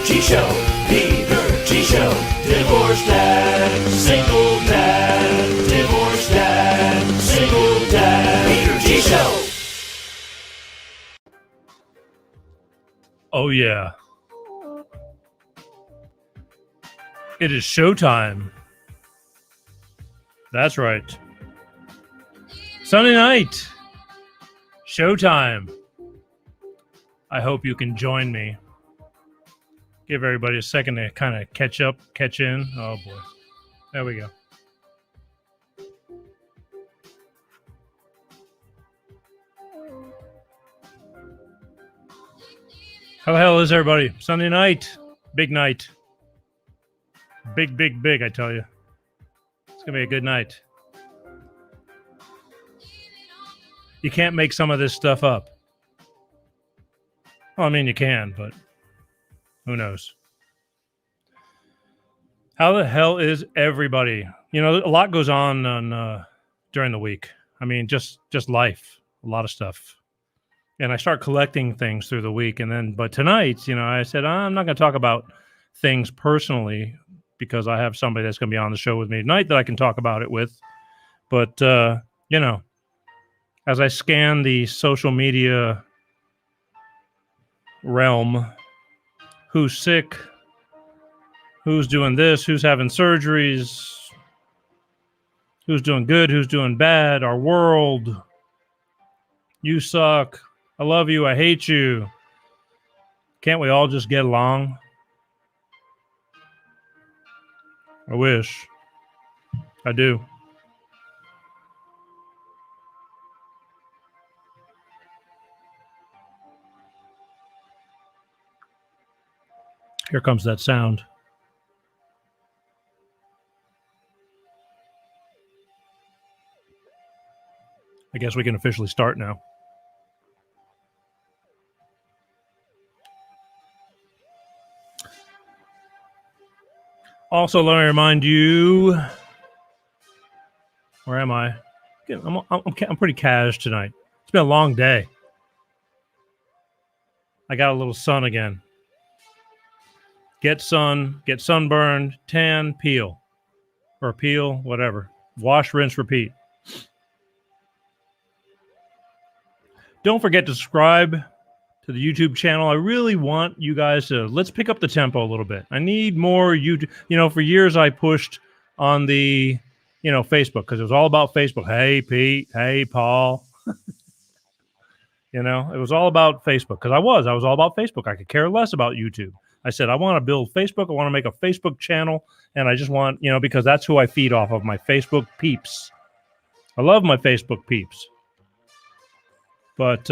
G Show, Peter G Show. Divorced dad, single dad, divorced dad, single dad. Peter G Show. Oh yeah. It is showtime. That's right. Sunday night. Showtime. I hope you can join me. Give everybody a second to kind of catch up, catch in. Oh boy. There we go. How the hell is everybody? Sunday night. Big night. Big, big, big, I tell you. It's going to be a good night. You can't make some of this stuff up. Well, I mean, you can, but who knows? How the hell is everybody? You know, a lot goes on during the week. I mean, just life. A lot of stuff. And I start collecting things through the week. But tonight, you know, I said, I'm not going to talk about things personally because I have somebody that's going to be on the show with me tonight that I can talk about it with. But, you know, as I scan the social media realm, who's sick, who's doing this, who's having surgeries, who's doing good, who's doing bad, our world, you suck, I love you, I hate you. Can't we all just get along? I wish. I do. Here comes that sound. I guess we can officially start now. Also, let me remind you, where am I? I'm pretty cash tonight. It's been a long day. I got a little sun again. Get sun, get sunburned, tan, peel. Or peel, whatever. Wash, rinse, repeat. Don't forget to subscribe to the YouTube channel. I really want you guys to, let's pick up the tempo a little bit. I need more YouTube. You know, for years I pushed on the, you know, Facebook because it was all about Facebook. Hey, Pete. Hey, Paul. You know, it was all about Facebook because I was all about Facebook. I could care less about YouTube. I said, I want to build Facebook. I want to make a Facebook channel. And I just want, you know, because that's who I feed off of, my Facebook peeps. I love my Facebook peeps. But,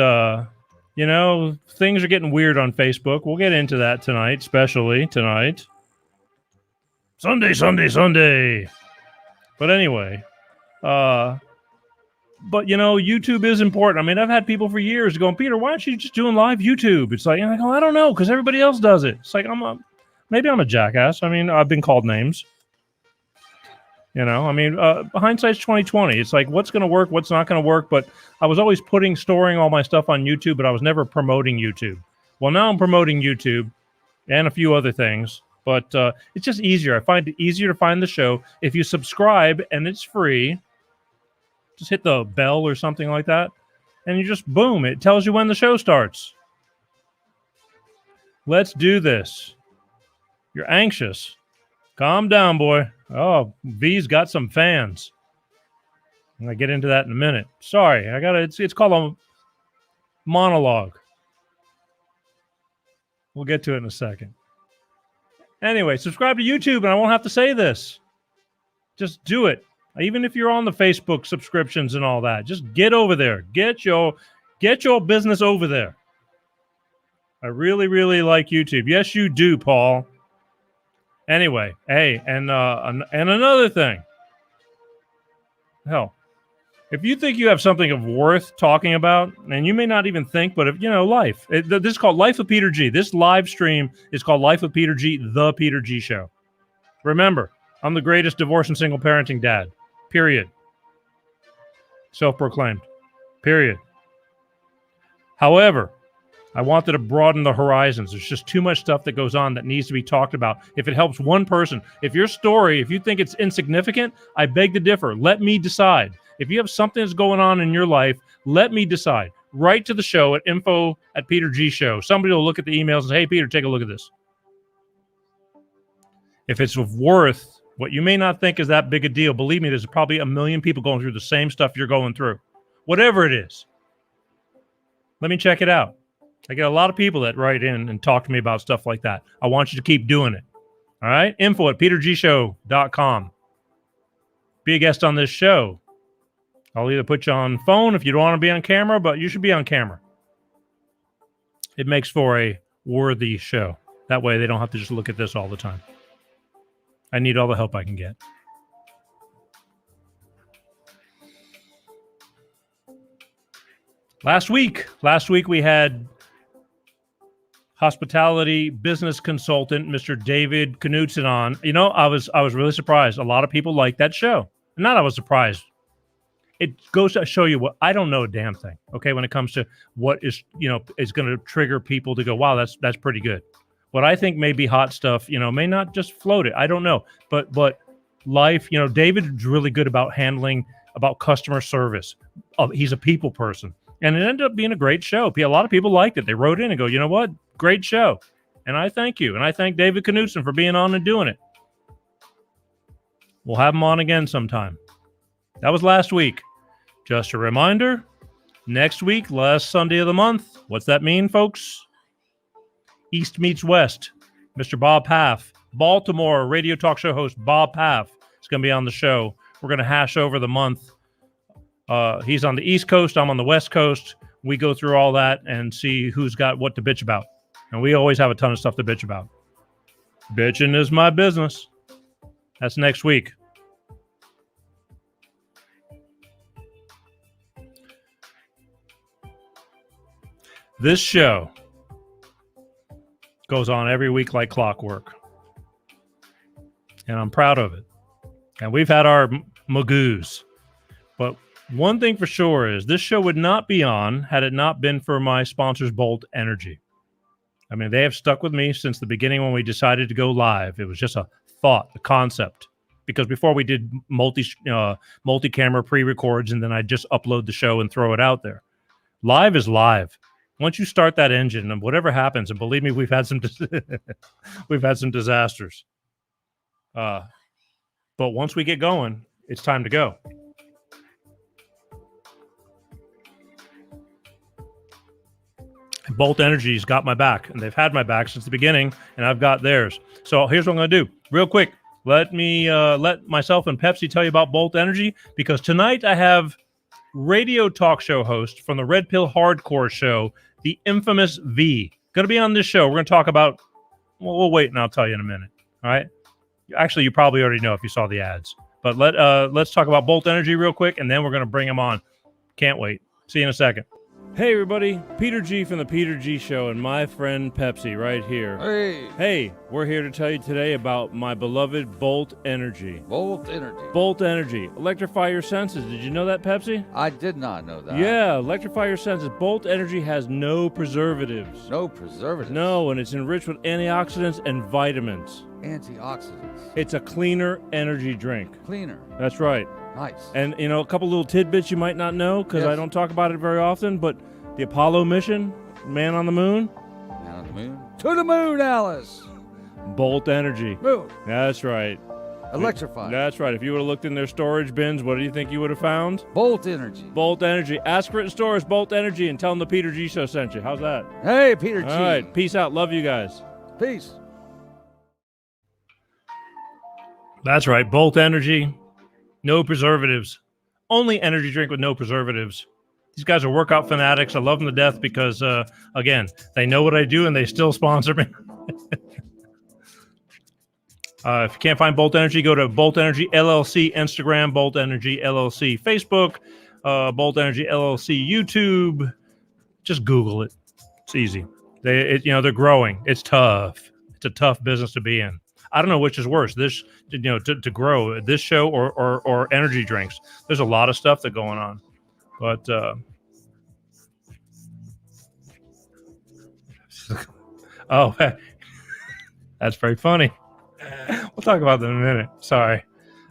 you know, things are getting weird on Facebook. We'll get into that tonight, especially tonight. Sunday. But anyway, but, you know, YouTube is important. I mean, I've had people for years going, Peter, why aren't you just doing live YouTube? It's like, I go, I don't know, because everybody else does it. It's like, maybe I'm a jackass. I mean, I've been called names. You know, I mean, hindsight's 20/20. It's like, what's going to work, what's not going to work. But I was always storing all my stuff on YouTube, but I was never promoting YouTube. Well, now I'm promoting YouTube and a few other things. But it's just easier. I find it easier to find the show. If you subscribe and it's free, just hit the bell or something like that. And you just, boom, it tells you when the show starts. Let's do this. You're anxious. Calm down, boy. Oh, V's got some fans. I'm going to get into that in a minute. Sorry, it's called a monologue. We'll get to it in a second. Anyway, subscribe to YouTube and I won't have to say this. Just do it. Even if you're on the Facebook subscriptions and all that, just get over there. Get your business over there. I really, really like YouTube. Yes, you do, Paul. Anyway, hey, and another thing. Hell, if you think you have something of worth talking about, and you may not even think, but if you know, life. This is called Life of Peter G. This live stream is called Life of Peter G, The Peter G Show. Remember, I'm the greatest divorce and single parenting dad. Period. Self-proclaimed. Period. However, I wanted to broaden the horizons. There's just too much stuff that goes on that needs to be talked about. If it helps one person, if your story, if you think it's insignificant, I beg to differ. Let me decide. If you have something that's going on in your life, let me decide. Write to the show at info@PeterG Show. Somebody will look at the emails and say, hey, Peter, take a look at this. If it's worth what you may not think is that big a deal, believe me, there's probably a million people going through the same stuff you're going through. Whatever it is. Let me check it out. I get a lot of people that write in and talk to me about stuff like that. I want you to keep doing it. All right? info@PeterGShow.com. Be a guest on this show. I'll either put you on phone if you don't want to be on camera, but you should be on camera. It makes for a worthy show. That way they don't have to just look at this all the time. I need all the help I can get. Last week we had hospitality business consultant Mr. David Knudsen on. You know, I was really surprised. A lot of people like that show. Not I was surprised. It goes to show you what I don't know a damn thing. Okay, when it comes to what is going to trigger people to go, wow, that's pretty good. What I think may be hot stuff, may not just float it. I don't know, but life, David's really good about about customer service. He's a people person. And it ended up being a great show. A lot of people liked it. They wrote in and go, you know what? Great show. And I thank you. And I thank David Knudsen for being on and doing it. We'll have him on again sometime. That was last week. Just a reminder, next week, last Sunday of the month. What's that mean, folks? East meets West. Mr. Bob Paff, Baltimore radio talk show host Bob Paff is going to be on the show. We're going to hash over the month. He's on the East Coast. I'm on the West Coast. We go through all that and see who's got what to bitch about. And we always have a ton of stuff to bitch about. Bitching is my business. That's next week. This show goes on every week like clockwork. And I'm proud of it. And we've had our magoos. But one thing for sure is this show would not be on had it not been for my sponsors, Bolt Energy. I mean, they have stuck with me since the beginning when we decided to go live. It was just a thought, a concept. Because before we did multi-camera pre-records, and then I just upload the show and throw it out there. Live is live. Once you start that engine, and whatever happens, and believe me, we've had some disasters. But once we get going, it's time to go. Bolt Energy's got my back, and they've had my back since the beginning, and I've got theirs. So here's what I'm going to do. Real quick, let myself and Pepsi tell you about Bolt Energy, because tonight I have radio talk show host from the Red Pill Hardcore show, the infamous V. Going to be on this show. We're going to talk about, we'll wait and I'll tell you in a minute. All right? Actually, you probably already know if you saw the ads. But let's talk about Bolt Energy real quick, and then we're going to bring them on. Can't wait. See you in a second. Hey, everybody. Peter G from the Peter G Show and my friend Pepsi right here. Hey, we're here to tell you today about my beloved Bolt Energy. Bolt Energy. Bolt Energy. Electrify your senses. Did you know that, Pepsi? I did not know that. Yeah, electrify your senses. Bolt Energy has no preservatives. No preservatives? No, and it's enriched with antioxidants and vitamins. Antioxidants. It's a cleaner energy drink. Cleaner. That's right. Nice. And, a couple little tidbits you might not know, because Yes. I don't talk about it very often, but the Apollo mission, man on the moon. Man on the moon. To the moon, Alice. Bolt Energy. Moon. That's right. Electrify. That's right. If you would have looked in their storage bins, what do you think you would have found? Bolt Energy. Bolt Energy. Ask for it in stores, Bolt Energy, and tell them the Peter G Show sent you. How's that? Hey, Peter G. All right. Peace out. Love you guys. Peace. That's right. Bolt Energy. No preservatives. Only energy drink with no preservatives. These guys are workout fanatics. I love them to death because, again, they know what I do and they still sponsor me. If you can't find Bolt Energy, go to Bolt Energy LLC, Instagram, Bolt Energy LLC, Facebook, Bolt Energy LLC, YouTube. Just Google it. It's easy. They're growing. It's tough. It's a tough business to be in. I don't know which is worse, this, to grow this show or energy drinks. There's a lot of stuff that's going on, but Oh, that's very funny. We'll talk about that in a minute. Sorry.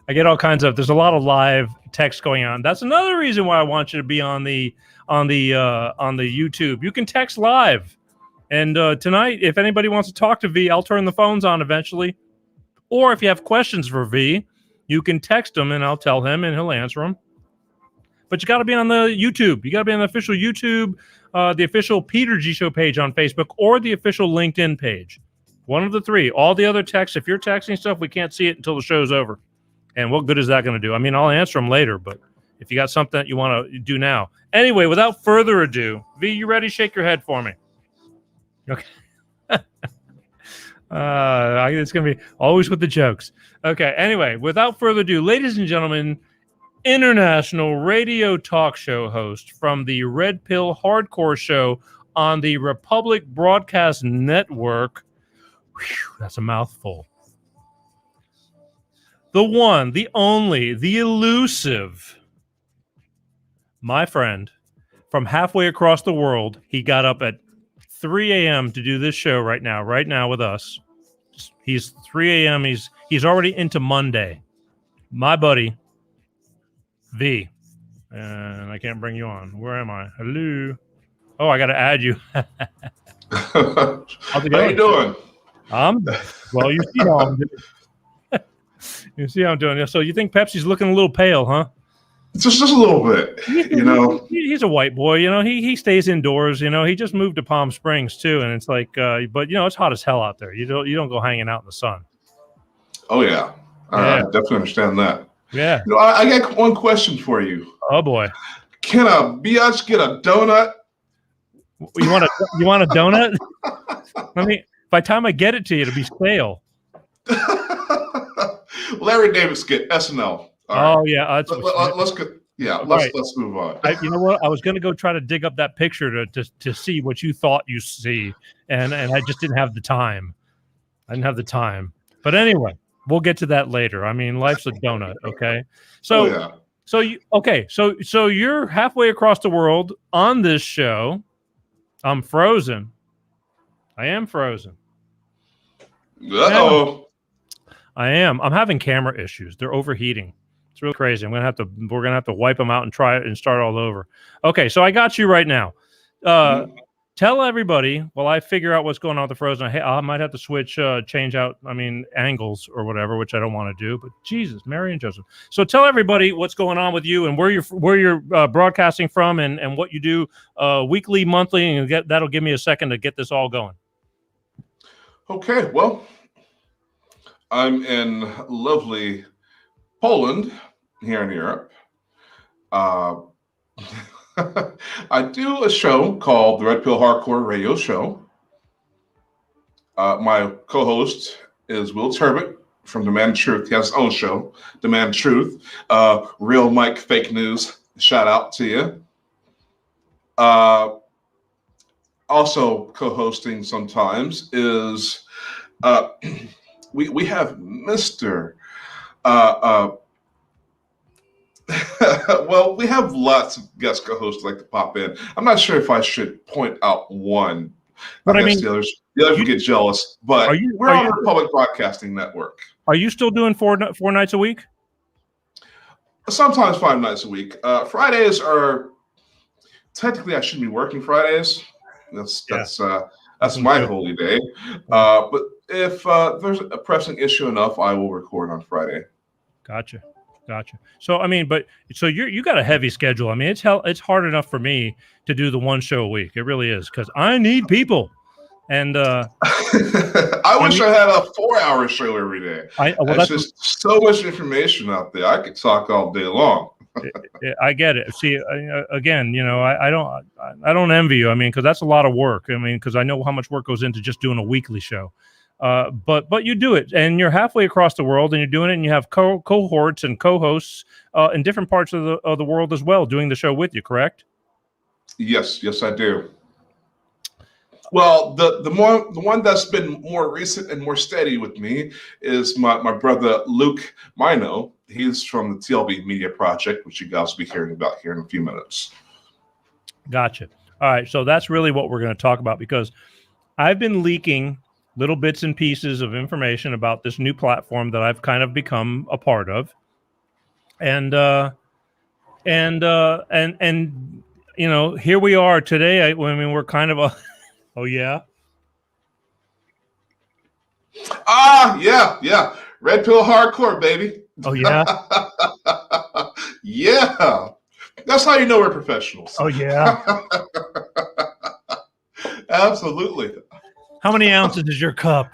I get all kinds of. There's a lot of live text going on. That's another reason why I want you to be on the YouTube. You can text live. And tonight, if anybody wants to talk to V, I'll turn the phones on eventually. Or if you have questions for V, you can text him and I'll tell him and he'll answer them. But you got to be on the YouTube. You got to be on the official YouTube, the official Peter G Show page on Facebook, or the official LinkedIn page. One of the three. All the other texts, if you're texting stuff, we can't see it until the show's over. And what good is that going to do? I mean, I'll answer them later, but if you got something that you want to do now. Anyway, without further ado, V, you ready? Shake your head for me. Okay. It's going to be always with the jokes. Okay. Anyway, without further ado, ladies and gentlemen, international radio talk show host from the Red Pill Hardcore Show on the Republic Broadcast Network. Whew, that's a mouthful. The one, the only, the elusive, my friend, from halfway across the world. He got up at 3 a.m. to do this show right now with us. He's 3 a.m. He's already into Monday. My buddy, V. And I can't bring you on. Where am I? Hello. Oh, I got to add you. How's it going? How you doing? Well, you see how I'm doing. You see how I'm doing. So you think Pepsi's looking a little pale, huh? Just a little bit, He's a white boy, he stays indoors, he just moved to Palm Springs too. And it's like, but it's hot as hell out there. You don't go hanging out in the sun. Oh yeah. I definitely understand that. Yeah. I got one question for you. Oh boy. Can a biatch get a donut? You want a donut? By the time I get it to you, it'll be stale. Larry Davis get SNL. Oh yeah, let's go. Yeah, let's move on. You know what? I was going to go try to dig up that picture to see what you thought you see, and I just didn't have the time. I didn't have the time. But anyway, we'll get to that later. I mean, life's a donut. Okay, so so you're halfway across the world on this show. I'm frozen. I am frozen. Uh-oh. I am. I'm having camera issues. They're overheating. It's really crazy. We're gonna have to wipe them out and try it and start all over. Okay, so I got you right now. Tell everybody while I figure out what's going on with the Frozen. Hey, I might have to switch, change out. Angles or whatever, which I don't want to do. But Jesus, Mary and Joseph. So tell everybody what's going on with you and where you're broadcasting from and what you do weekly, monthly, and that'll give me a second to get this all going. Okay, well, I'm in lovely Poland, here in Europe. I do a show called the Red Pill Hardcore Radio Show. My co-host is Will Turbot from Demand Truth. He has his own show, Demand Truth. Real Mike Fake News. Shout out to you. Also co-hosting sometimes is we have Mr. Well, we have lots of guest co-hosts like to pop in. I'm not sure if I should point out one. But I guess the others would get jealous. But we're on the Public Broadcasting Network. Are you still doing four nights a week? Sometimes 5 nights a week. Fridays are technically I shouldn't be working Fridays. That's my holy day. But if there's a pressing issue enough, I will record on Friday. Gotcha. So you got a heavy schedule. It's hard enough for me to do the one show a week. It really is because I need people. And I wish I had a 4-hour show every day. There's just so much information out there. I could talk all day long. I get it. See, again, I don't envy you. Because that's a lot of work. Because I know how much work goes into just doing a weekly show. But you do it, and you're halfway across the world, and you're doing it, and you have cohorts and co-hosts in different parts of the world as well, doing the show with you. Correct? Yes, I do. Well, the one that's been more recent and more steady with me is my brother Luke Mino. He's from the TLB Media Project, which you guys will be hearing about here in a few minutes. Gotcha. All right, so that's really what we're going to talk about because I've been leaking little bits and pieces of information about this new platform that I've kind of become a part of, and you know, here we are today. I mean, we're kind of a, oh yeah, Yeah. Red pill hardcore, baby. oh yeah, Yeah. That's how you know we're professionals. oh yeah. Absolutely. How many ounces is your cup?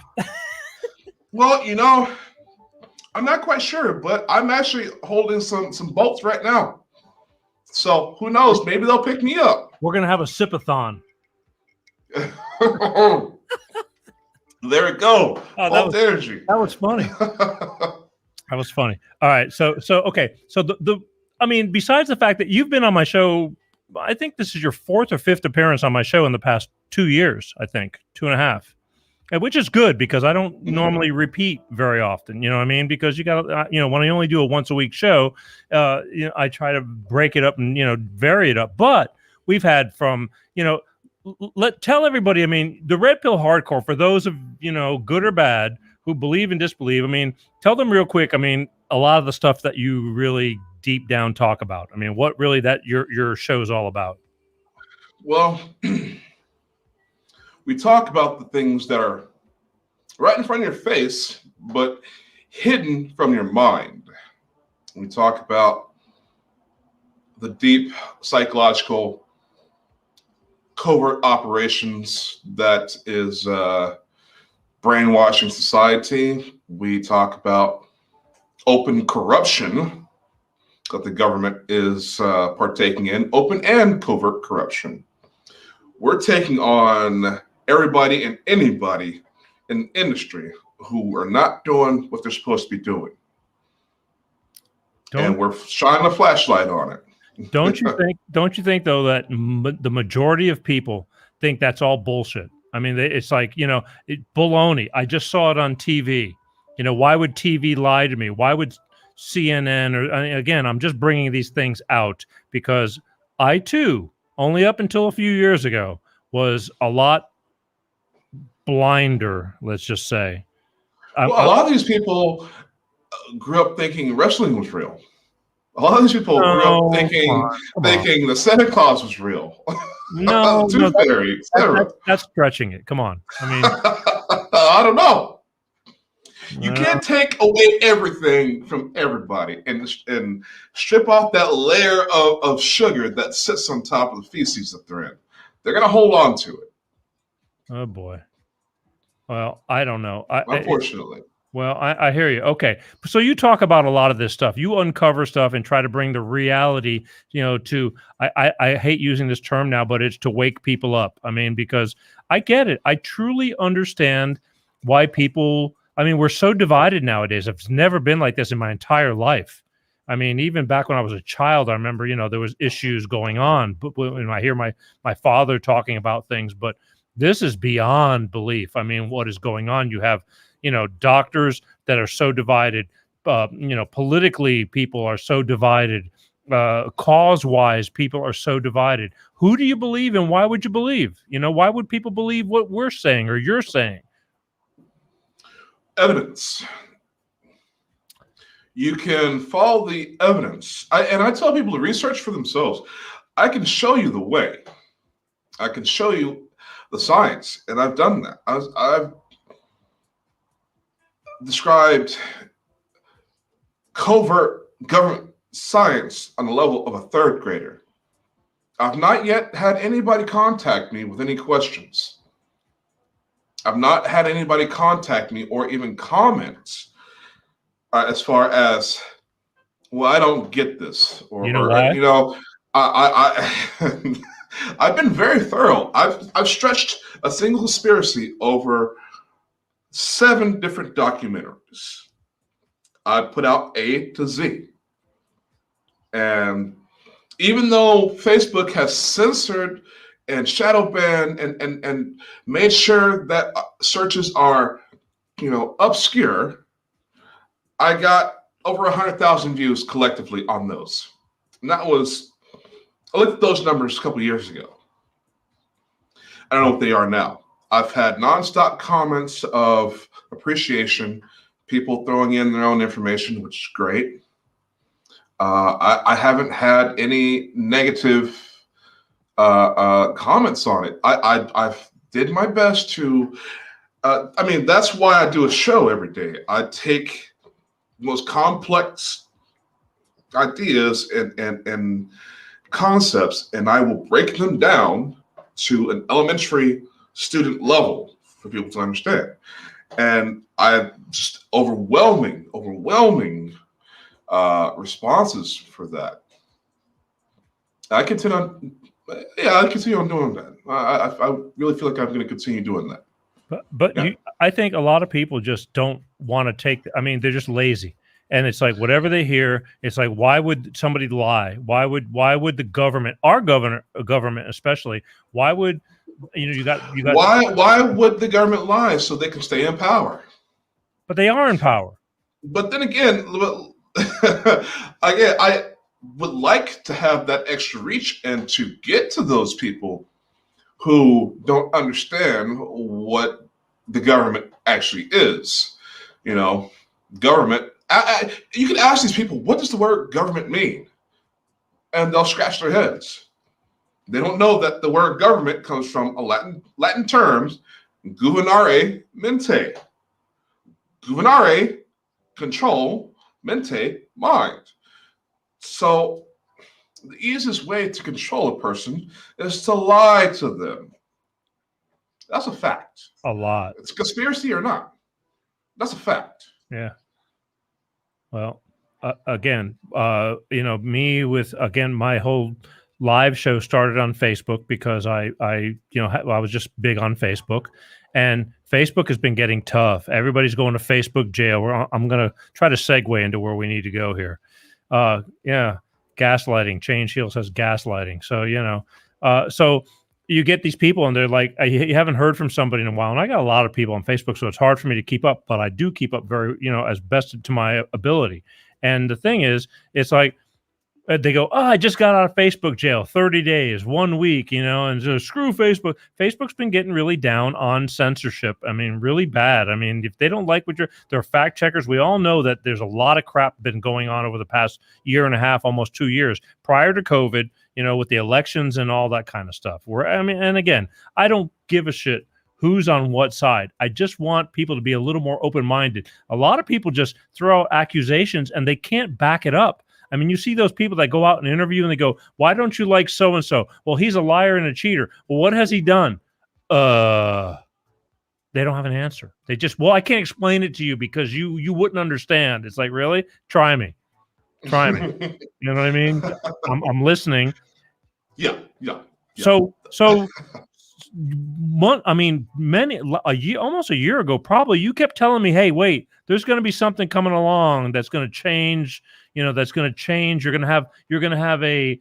Well, you know, I'm not quite sure, but I'm actually holding some bolts right now. So who knows? Maybe they'll pick me up. We're gonna have a sipathon. There we go. Oh, Bolt energy. That was funny. That was funny. All right. So okay. So the I mean, besides the fact that you've been on my show, I think this is your 4th or 5th appearance on my show in the past 2 years, I think, 2.5. Which is good because I don't normally repeat very often, you know what I mean? Because you got, you know, when I only do a once a week show, you know, I try to break it up and, you know, vary it up. But we've had from, you know, tell everybody, I mean, the red pill hardcore, for those of, you know, good or bad, who believe and disbelieve, I mean, tell them real quick, I mean, a lot of the stuff that you really deep down talk about. I mean, what really that your show is all about. Well, we talk about the things that are right in front of your face, but hidden from your mind. We talk about the deep psychological covert operations that is brainwashing society. We talk about open corruption that the government is partaking in, open and covert corruption. We're taking on everybody and anybody in the industry who are not doing what they're supposed to be doing. And we're shining a flashlight on it. Don't you think though that the majority of people think that's all bullshit? I mean, it's like, you know, baloney. I just saw it on TV. You know, why would TV lie to me? Why would CNN or, again, I'm just bringing these things out because I too, only up until a few years ago, was a lot blinder, let's just say. Well, a lot of these people grew up thinking wrestling was real. A lot of these people grew up thinking the Santa Claus was real. No, Tooth Fairy, that's stretching it. Come on. I mean, I don't know. You can't take away everything from everybody and strip off that layer of sugar that sits on top of the feces that they're in. They're going to hold on to it. Oh, boy. Well, I don't know. Unfortunately. Well, I hear you. Okay. So you talk about a lot of this stuff. You uncover stuff and try to bring the reality, you know, to, I hate using this term now, but it's to wake people up. I mean, because I get it. I truly understand why people, I mean, we're so divided nowadays. It's never been like this in my entire life. I mean, even back when I was a child, I remember, you know, there was issues going on. But when I hear my father talking about things, but this is beyond belief. I mean, what is going on? You have, you know, doctors that are so divided, you know, politically people are so divided, cause-wise people are so divided. Who do you believe and why would you believe? You know, why would people believe what we're saying or you're saying? Evidence. You can follow the evidence. I tell people to research for themselves. I can show you the way. I can show you the science, and I've done that. I've described covert government science on the level of a 3rd grader. I've not yet had anybody contact me with any questions. I've not had anybody contact me or even comment as far as, well, I don't get this, or you know why? You know, I I've been very thorough. I've stretched a single conspiracy over 7 different documentaries. I put out A to Z. And even though Facebook has censored and shadow banned and made sure that searches are, you know, obscure, I got over 100,000 views collectively on those. And that was, I looked at those numbers a couple of years ago. I don't know what they are now. I've had nonstop comments of appreciation, people throwing in their own information, which is great. I haven't had any negative comments on it. I've did my best to. I mean, that's why I do a show every day. I take the most complex ideas and concepts, and I will break them down to an elementary student level for people to understand. And I have just overwhelming responses for that. I continue on, I continue on doing that. I really feel like I'm going to continue doing that. But Yeah. I think a lot of people just don't want to take. I mean, they're just lazy, and it's like whatever they hear, it's like, why would somebody lie? Why would the government, our government especially, why would you got Why would the government lie so they can stay in power? But they are in power. But then again, I would like to have that extra reach and to get to those people who don't understand what the government actually is. You know, government. You can ask these people, what does the word government mean? And they'll scratch their heads. They don't know that the word government comes from a Latin terms, governare mente. Governare, control, mente, mind. So the easiest way to control a person is to lie to them. That's a fact. A lot. It's a conspiracy or not. That's a fact. Yeah. Well, again, me with, again, my whole live show started on Facebook because I was just big on Facebook, and Facebook has been getting tough. Everybody's going to Facebook jail. I'm going to try to segue into where we need to go here. Gaslighting. Change Heel says gaslighting. So, so you get these people and they're like, you haven't heard from somebody in a while. And I got a lot of people on Facebook, so it's hard for me to keep up, but I do keep up very, as best to my ability. And the thing is, it's like, they go, I just got out of Facebook jail, 30 days, 1 week, and so screw Facebook. Facebook's been getting really down on censorship. I mean, really bad. I mean, if they don't like they're fact checkers. We all know that there's a lot of crap been going on over the past year and a half, almost 2 years prior to COVID, with the elections and all that kind of stuff. And again, I don't give a shit who's on what side. I just want people to be a little more open-minded. A lot of people just throw out accusations and they can't back it up. I mean, you see those people that go out and interview and they go, why don't you like so-and-so? Well, he's a liar and a cheater. Well, what has he done? They don't have an answer. They just, I can't explain it to you because you wouldn't understand. It's like, really? Try me. You know what I mean? I'm listening. Yeah. So almost a year ago, probably, you kept telling me, hey, wait, there's going to be something coming along that's going to change. That's going to change. You're going to have an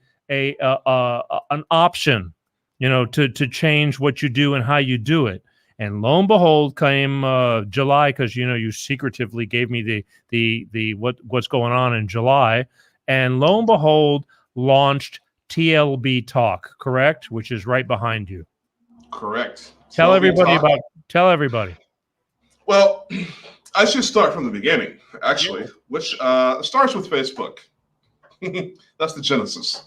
option, to change what you do and how you do it. And lo and behold, came July, because you secretively gave me the what's going on in July, and lo and behold, launched TLBTALK, correct? Which is right behind you. Correct. Tell everybody. Well, I should start from the beginning, actually, which starts with Facebook. That's the genesis.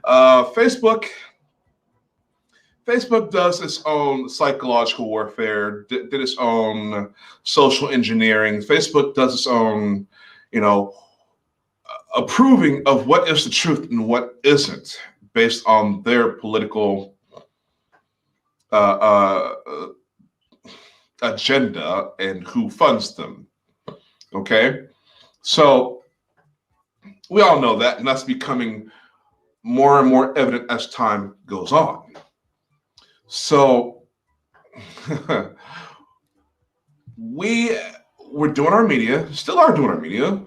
Facebook does its own psychological warfare, did its own social engineering. Facebook does its own, approving of what is the truth and what isn't based on their political agenda and who funds them. Okay, so we all know that, and that's becoming more and more evident as time goes on. So we were doing our media, still are doing our media,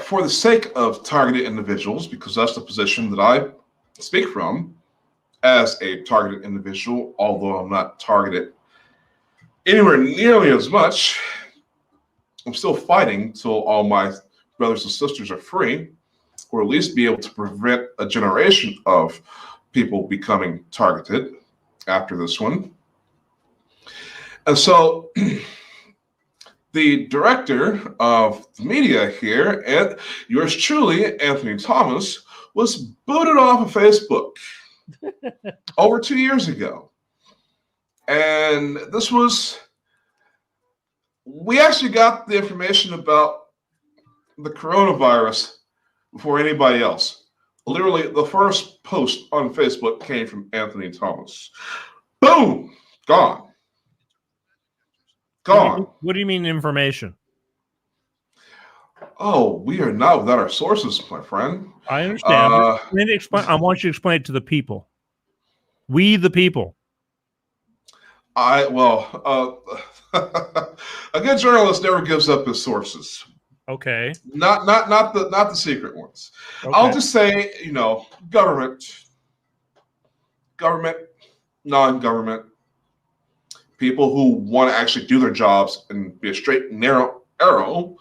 for the sake of targeted individuals, because that's the position that I speak from as a targeted individual, although I'm not targeted anywhere nearly as much. I'm still fighting till all my brothers and sisters are free, or at least be able to prevent a generation of people becoming targeted after this one. And so the director of the media here, and yours truly, Anthony Thomas, was booted off of Facebook over 2 years ago. And we actually got the information about the coronavirus before anybody else. Literally, the first post on Facebook came from Anthony Thomas. Boom! Gone. Gone. What do you mean information? Oh, we are not without our sources, my friend. I understand. I want you to explain it to the people. We, the people. A good journalist never gives up his sources. Okay. Not the secret ones. Okay. I'll just say, government, non-government, people who want to actually do their jobs and be a straight and narrow arrow.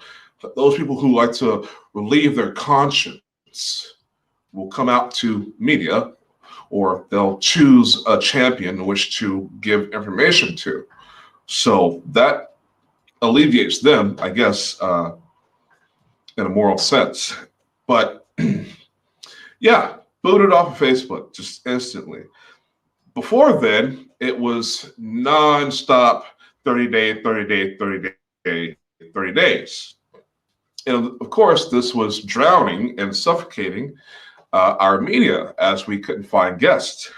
Those people who like to relieve their conscience will come out to media, or they'll choose a champion in which to give information to. So that alleviates them, I guess, in a moral sense. But yeah, booted off of Facebook just instantly. Before then, it was nonstop 30 days. And of course, this was drowning and suffocating our media as we couldn't find guests.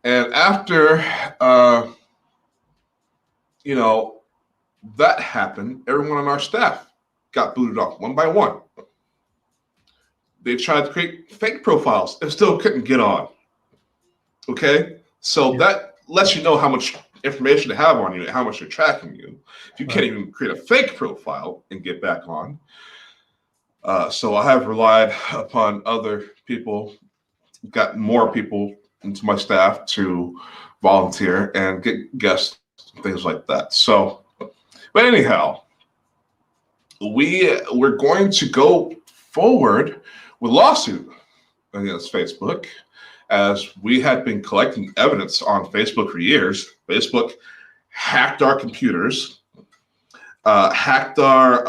And after, that happened, everyone on our staff got booted off one by one. They tried to create fake profiles and still couldn't get on. Okay? So that lets you know how much information they have on you and how much they're tracking you. If you can't even create a fake profile and get back on. So I have relied upon other people, got more people into my staff to volunteer and get guests, things like that. So, but anyhow, we're going to go forward with lawsuit against Facebook, as we had been collecting evidence on Facebook for years. Facebook hacked our computers, hacked our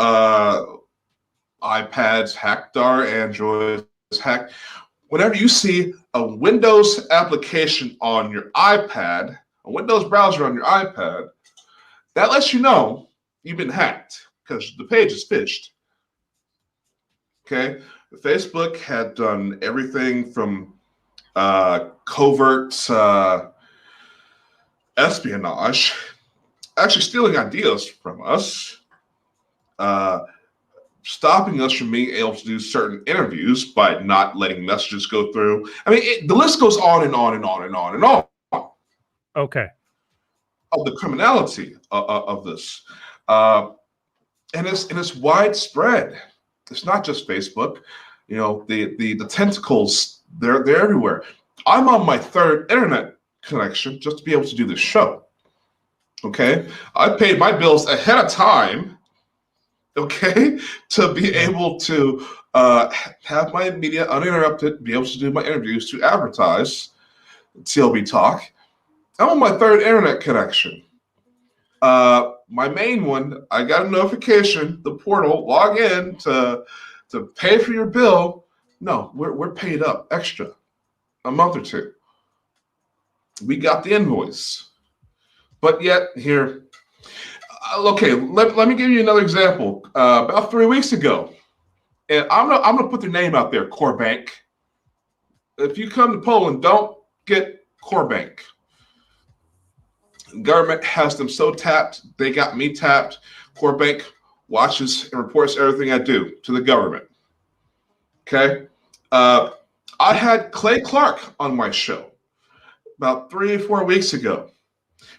iPads, hacked our Androids, hacked. Whenever you see a Windows application on your iPad, a Windows browser on your iPad, that lets you know you've been hacked because the page is phished. Okay? Facebook had done everything from covert espionage, actually stealing ideas from us, stopping us from being able to do certain interviews by not letting messages go through. I mean, the list goes on and on and on and on and on. Okay. Of the criminality of this, and it's widespread. It's not just Facebook. The tentacles, they're everywhere. I'm on my third internet connection just to be able to do this show. Okay, I paid my bills ahead of time. Okay, to be able to have my media uninterrupted, be able to do my interviews, to advertise TLBTALK. I'm on my third internet connection. My main one, I got a notification, the portal, log in to pay for your bill. No, we're paid up extra a month or two. We got the invoice. But yet here, okay, let me give you another example. About 3 weeks ago, and I'm gonna put their name out there, Core Bank. If you come to Poland, don't get Core Bank. Government has them so tapped, they got me tapped. Core Bank watches and reports everything I do to the government. Okay? I had Clay Clark on my show about 3 or 4 weeks ago.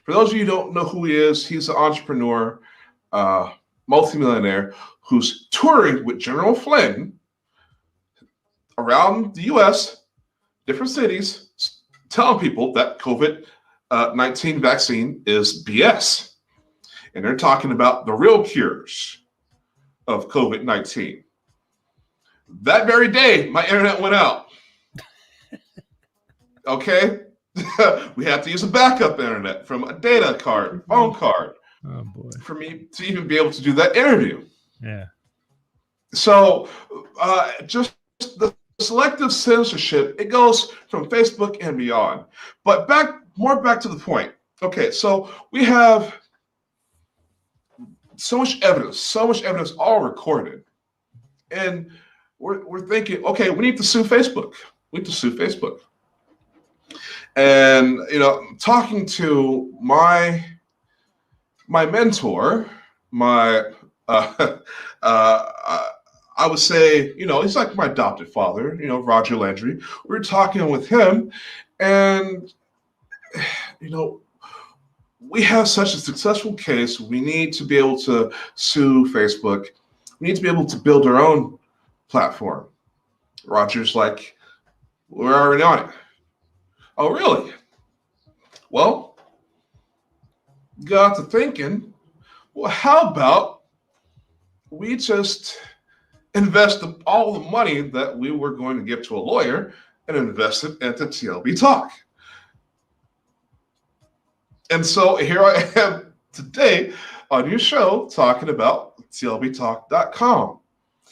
For those of you who don't know who he is, he's an entrepreneur, multimillionaire, who's touring with General Flynn around the U.S., different cities, telling people that COVID-19 vaccine is BS. And they're talking about the real cures of COVID-19. That very day, my internet went out. Okay? we have to use a backup internet from a data card, phone card, Oh boy. for me to even be able to do that interview. Yeah. So just the selective censorship, it goes from Facebook and beyond. But back to the point. Okay, so we have so much evidence all recorded. And we're thinking, okay, we need to sue Facebook. We need to sue Facebook. And talking to my mentor, I would say, he's like my adopted father, Roger Landry. We were talking with him, and we have such a successful case. We need to be able to sue Facebook. We need to be able to build our own platform. Roger's like, we're already on it. Oh, really? Well, got to thinking, well, how about we just invest all the money that we were going to give to a lawyer and invest it into TLB Talk. And so here I am today on your show talking about TLBTALK.com.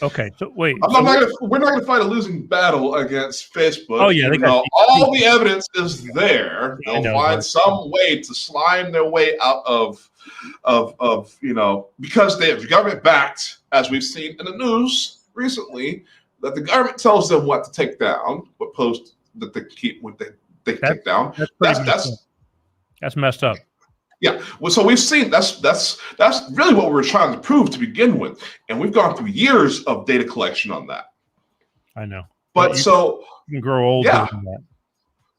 Okay, so wait. we're not going to fight a losing battle against Facebook. Oh, yeah, all the evidence is there. They'll find some way to slime their way out of because they have government backed, as we've seen in the news recently, that the government tells them what to take down, what posts that they keep, what they take down. That's messed up. Yeah, well, so we've seen that's really what we were trying to prove to begin with, and we've gone through years of data collection on that. I know, but you can grow old. Yeah, doing that.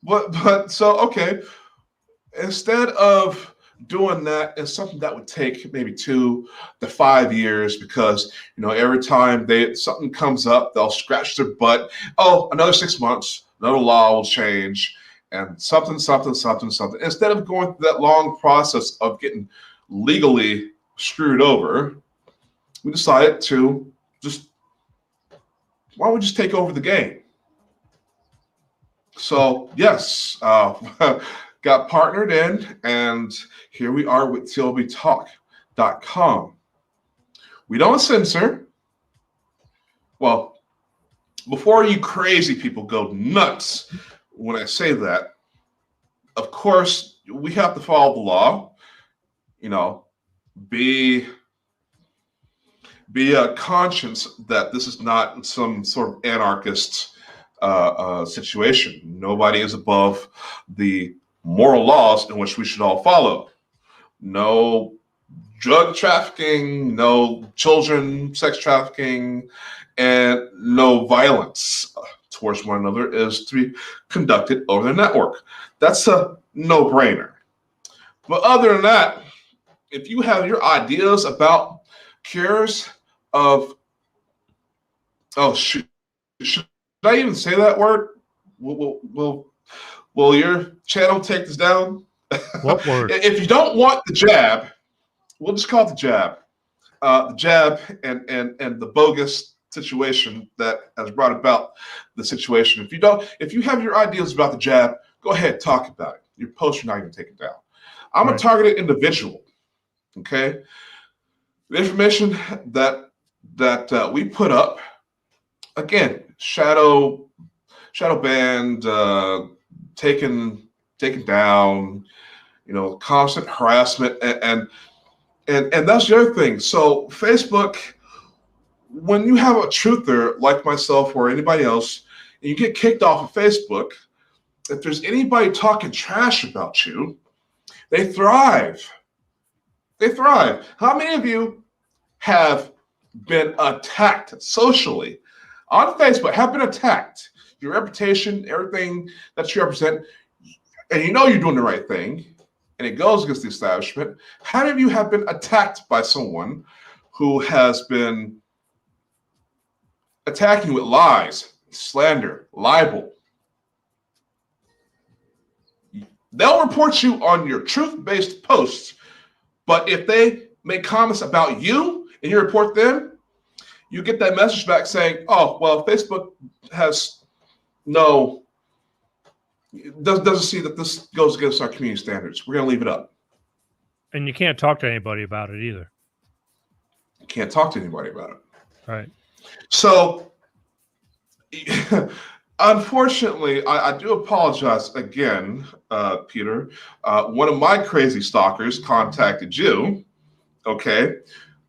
but so okay, instead of doing that, it's something that would take maybe 2 to 5 years, because every time something comes up, they'll scratch their butt. Oh, another 6 months, another law will change. And something. Instead of going through that long process of getting legally screwed over, we decided to why don't we just take over the game? So yes, got partnered in, and here we are with TLBTALK.com. We don't censor. Well, before you crazy people go nuts when I say that, of course, we have to follow the law, be conscious that this is not some sort of anarchist situation. Nobody is above the moral laws in which we should all follow. No drug trafficking, no children sex trafficking, and no violence towards one another is to be conducted over the network. That's a no-brainer. But other than that, if you have your ideas about cures of, should I even say that word? Will your channel take this down? What word? If you don't want the jab, we'll just call it the jab. The jab and the bogus situation that has brought about the situation. If you have your ideas about the jab, go ahead, talk about it. Your post, you're not even take it down. I'm a targeted individual. Okay, the information that we put up, again, shadow banned, taken down, constant harassment, and that's the other thing. So Facebook, when you have a truther like myself or anybody else, and you get kicked off of Facebook, if there's anybody talking trash about you, they thrive. They thrive. How many of you have been attacked socially on Facebook, have been attacked? Your reputation, everything that you represent, and you're doing the right thing, and it goes against the establishment. How many of you have been attacked by someone who has been attacking you with lies, slander, libel? They'll report you on your truth-based posts, but if they make comments about you and you report them, you get that message back saying, oh, well, Facebook has no doesn't see that this goes against our community standards. We're going to leave it up. And you can't talk to anybody about it either. Can't talk to anybody about it. Right. So, unfortunately, I do apologize again, Peter. One of my crazy stalkers contacted you. Okay.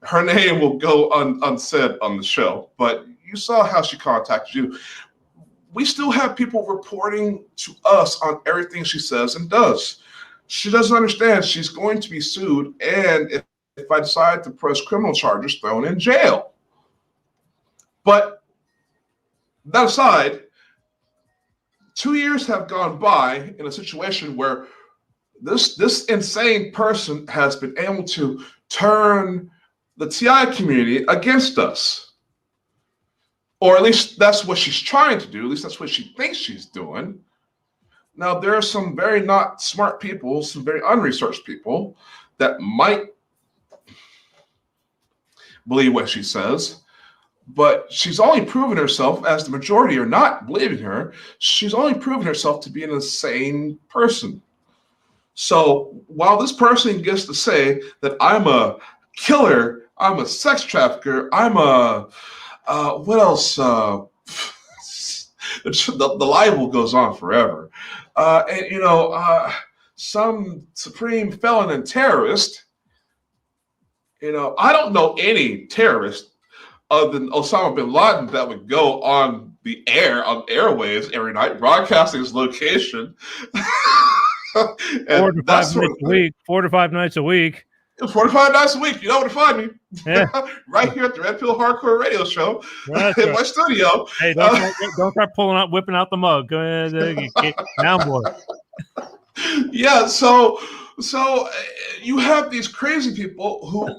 Her name will go unsaid on the show, but you saw how she contacted you. We still have people reporting to us on everything she says and does. She doesn't understand she's going to be sued, and if I decide to press criminal charges, thrown in jail. But that aside, 2 years have gone by in a situation where this insane person has been able to turn the TI community against us. Or at least that's what she's trying to do. At least that's what she thinks she's doing. Now, there are some very not smart people, some very unresearched people that might believe what she says, but she's only proven herself, as the majority are not believing her, she's only proven herself to be an insane person. So while this person gets to say that I'm a killer, I'm a sex trafficker, I'm a, what else? The libel goes on forever. And, some supreme felon and terrorist, I don't know any terrorist other than Osama bin Laden that would go on the air, on airwaves every night, broadcasting his location. 4 to 5 nights a week. 4 to 5 nights a week. 4 to 5 nights a week. You know where to find me. Yeah. Right here at the Red Pill Hardcore Radio Show That's my studio. Hey, don't start whipping out the mug. Go ahead, down boy. Yeah, so you have these crazy people who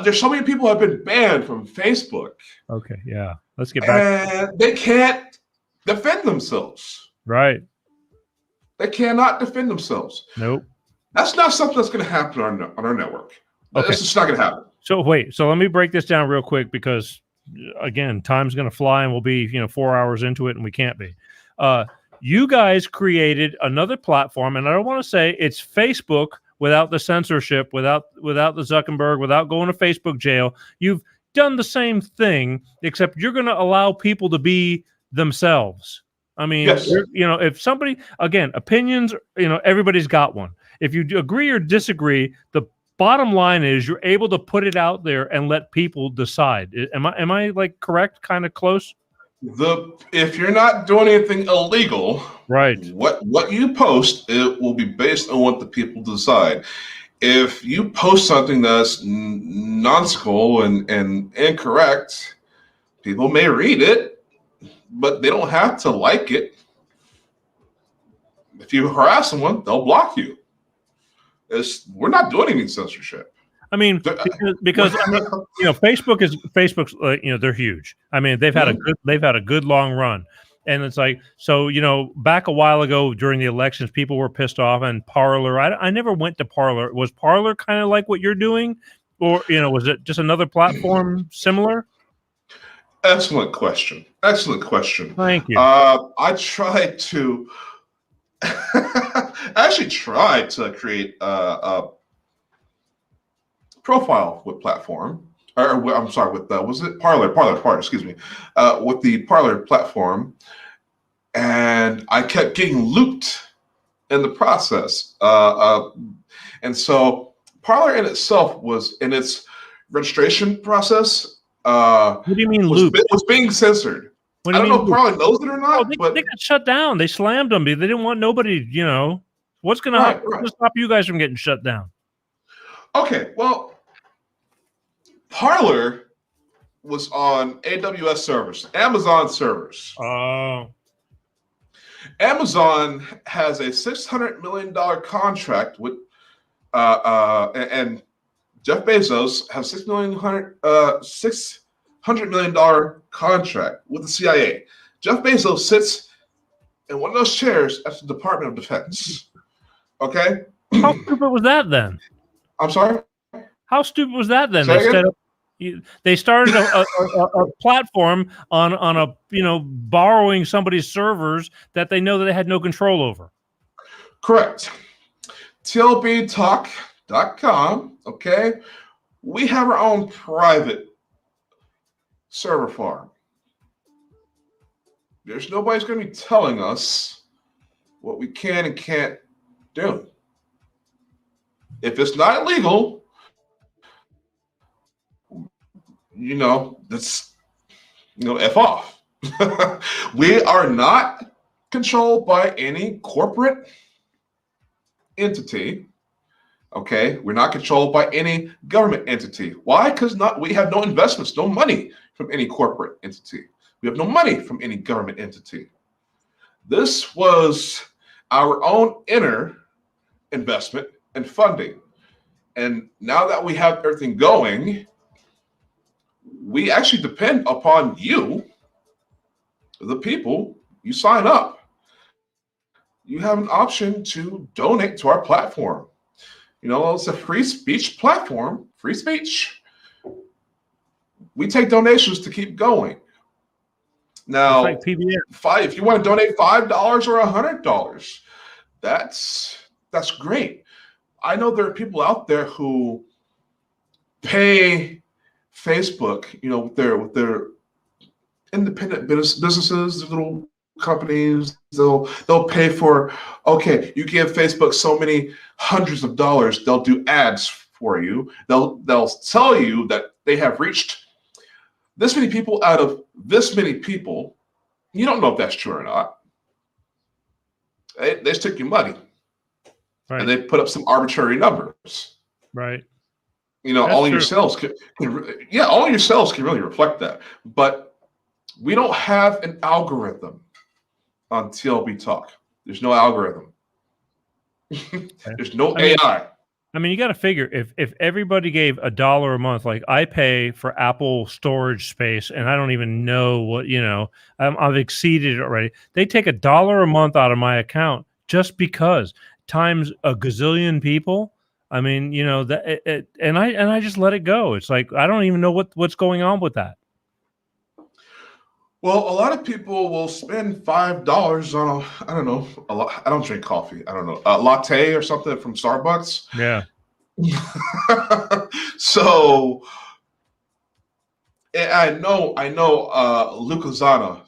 there's so many people who have been banned from Facebook. Okay, yeah. Let's get back. And they can't defend themselves. Right. They cannot defend themselves. Nope. That's not something that's going to happen on our network. Okay. It's just not going to happen. So let me break this down real quick because, again, time's going to fly and we'll be 4 hours into it and we can't be. You guys created another platform, and I don't want to say it's Facebook without the censorship, without the Zuckerberg, without going to Facebook jail. You've done the same thing, except you're going to allow people to be themselves. I mean, yes. If somebody, again, opinions, everybody's got one. If you agree or disagree, the bottom line is you're able to put it out there and let people decide. Am I like correct? Kind of close? If you're not doing anything illegal, right? What you post, it will be based on what the people decide. If you post something that's nonsensical and incorrect, people may read it, but they don't have to like it. If you harass someone, they'll block you. We're not doing any censorship. I mean, because Facebook's they're huge. I mean, they've had a good long run, and it's like, so back a while ago during the elections, people were pissed off, and Parler. I never went to Parler. Was Parler kind of like what you're doing, or was it just another platform similar? Excellent question. Thank you. I tried to. I actually tried to create a profile with platform, or I'm sorry, with was it Parler? Excuse me, with the Parler platform, and I kept getting looped in the process, and so Parler in itself was in its registration process. What do you mean looped? Was being censored. I don't know if Parler knows it or not. They got shut down. They slammed them. They didn't want nobody. What's going to stop you guys from getting shut down? Okay, well, Parler was on AWS servers, Amazon servers. Oh. Amazon has a $600 million contract with, and Jeff Bezos has $600 million contract with the CIA. Jeff Bezos sits in one of those chairs at the Department of Defense. Okay? How stupid was that then? I'm sorry? How stupid was that then? Say again? They started a platform on a borrowing somebody's servers that they know that they had no control over. Correct. TLBTALK.com. Okay, we have our own private server farm. There's nobody's going to be telling us what we can and can't do. If it's not illegal, that's F off. We are not controlled by any corporate entity. Okay, we're not controlled by any government entity. Why? Because we have no investments, no money from any corporate entity. We have no money from any government entity. This was our own inner investment and funding. And now that we have everything going, we actually depend upon you, the people. You sign up. You have an option to donate to our platform. It's a free speech platform, free speech. We take donations to keep going. Now, like PBS. if you want to donate $5 or $100, that's great. I know there are people out there who pay Facebook, with their independent businesses, little companies. They'll pay for. Okay, you give Facebook so many hundreds of dollars. They'll do ads for you. They'll tell you that they have reached this many people out of this many people. You don't know if that's true or not. They just took your money, right, and they put up some arbitrary numbers. Right. Only your sales can only your sales can really reflect that. But we don't have an algorithm on TLB Talk. There's no algorithm. There's no AI. I mean, you got to figure if everybody gave $1 a month, like I pay for Apple storage space, and I don't even know what I've exceeded it already. They take $1 a month out of my account just because times a gazillion people. I mean, and I just let it go. It's like I don't even know what's going on with that. Well, a lot of people will spend $5 on I don't drink coffee. I don't know, a latte or something from Starbucks. Yeah. So I know Luke Lozano.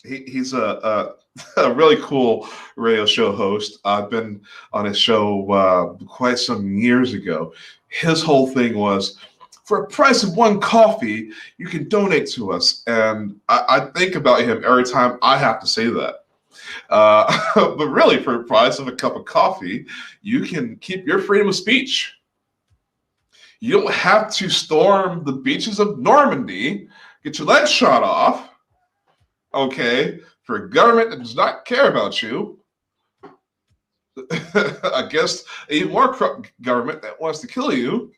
He's a really cool radio show host. I've been on his show quite some years ago. His whole thing was, for a price of one coffee, you can donate to us. And I think about him every time I have to say that. But really, for the price of a cup of coffee, you can keep your freedom of speech. You don't have to storm the beaches of Normandy, get your legs shot off, okay, for a government that does not care about you, against a more corrupt government that wants to kill you,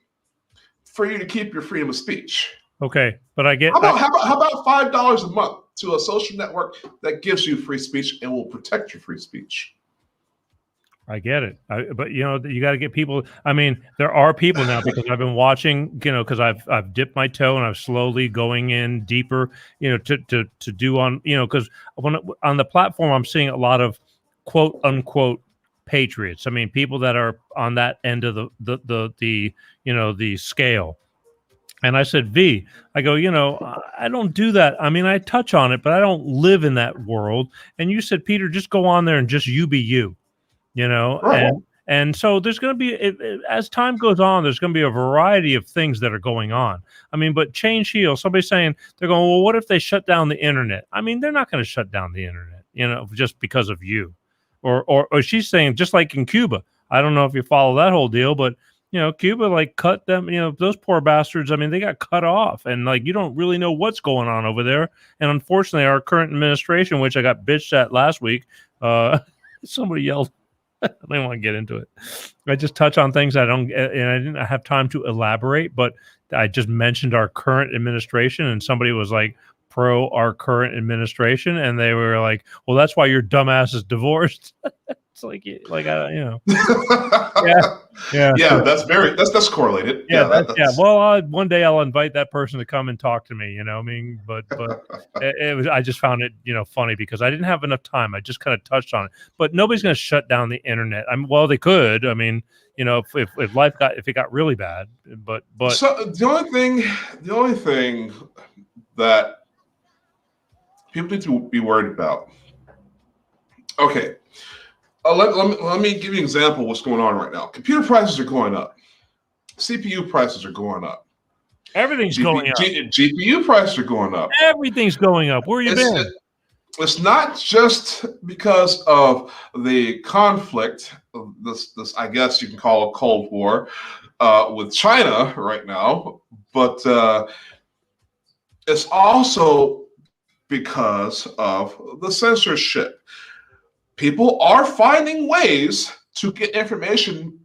for you to keep your freedom of speech. Okay, but I get. How about $5 a month to a social network that gives you free speech and will protect your free speech? I get it, but you got to get people. I mean, there are people now, because I've been watching, because I've dipped my toe and I'm slowly going in deeper, to do on, because on the platform I'm seeing a lot of quote unquote patriots. I mean, people that are on that end of the scale. And I said, I go, I don't do that. I mean, I touch on it, but I don't live in that world. And you said, Peter, just go on there and just you be you, Right. And so there's going to be, as time goes on, there's going to be a variety of things that are going on. I mean, but Change Heal, somebody's saying, they're going, well, what if they shut down the internet? I mean, they're not going to shut down the internet, just because of you. Or she's saying, just like in Cuba, I don't know if you follow that whole deal, but Cuba cut them, those poor bastards. I mean, they got cut off, and you don't really know what's going on over there. And unfortunately, our current administration, which I got bitched at last week, somebody yelled. I don't want to get into it. I just touch on things and I didn't have time to elaborate, but I just mentioned our current administration, and somebody was like pro our current administration, and they were like, well, that's why your dumbass is divorced. It's like yeah. Yeah, that's correlated. Yeah. Well, one day I'll invite that person to come and talk to me. You know, what I mean, but it was. I just found it, funny because I didn't have enough time. I just kind of touched on it, but nobody's going to shut down the internet. Well, they could. I mean, if it got really bad, but so the only thing that people need to be worried about. Okay. Let me give you an example of what's going on right now. Computer prices are going up. CPU prices are going up. Everything's going up. GPU prices are going up. Everything's going up. Where you been? It's not just because of the conflict, this I guess you can call a Cold War with China right now, but it's also because of the censorship. People are finding ways to get information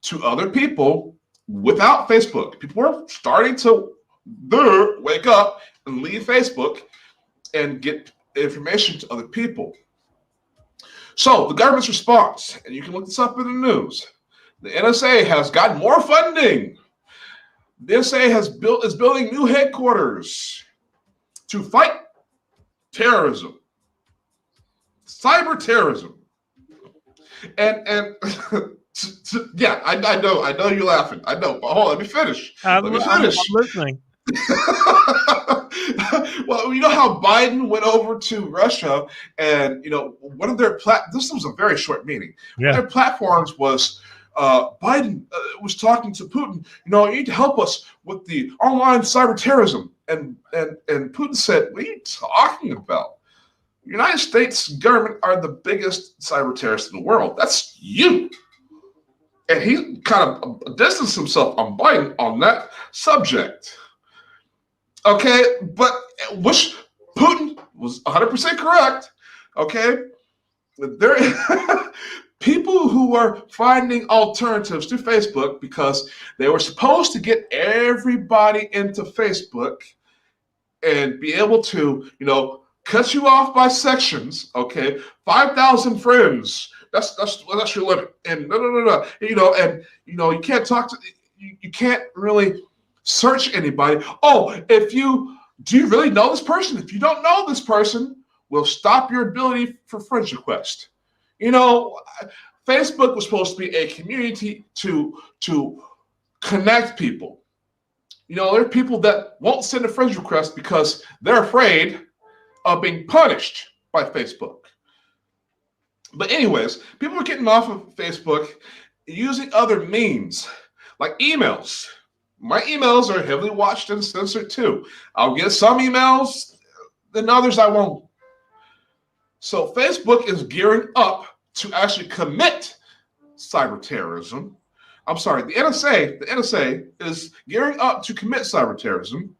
to other people without Facebook. People are starting to wake up and leave Facebook and get information to other people. So the government's response, and you can look this up in the news, the NSA has gotten more funding. The NSA is building new headquarters to fight terrorism. Cyber terrorism, and yeah, I know you're laughing. I know, but hold on, let me finish. I'm listening. Well, you know how Biden went over to Russia, and one of their this was a very short meeting. Yeah. One of their platforms was Biden was talking to Putin. You need to help us with the online cyber terrorism, and Putin said, "What are you talking about? The United States government are the biggest cyber terrorists in the world. That's you." And he kind of distanced himself on Biden on that subject. Okay, but which Putin was 100% correct. Okay, there people who are finding alternatives to Facebook because they were supposed to get everybody into Facebook and be able to, cut you off by sections. Okay, 5,000 friends. That's your limit. And no. You can't talk to. You can't really search anybody. Oh, do you really know this person? If you don't know this person, we'll stop your ability for friends request. Facebook was supposed to be a community to connect people. There are people that won't send a friends request because they're afraid of being punished by Facebook. But anyways, people are getting off of Facebook using other means, like emails. My emails are heavily watched and censored too. I'll get some emails, then others I won't. So Facebook is gearing up to actually commit cyber terrorism. I'm sorry, the NSA is gearing up to commit cyber terrorism.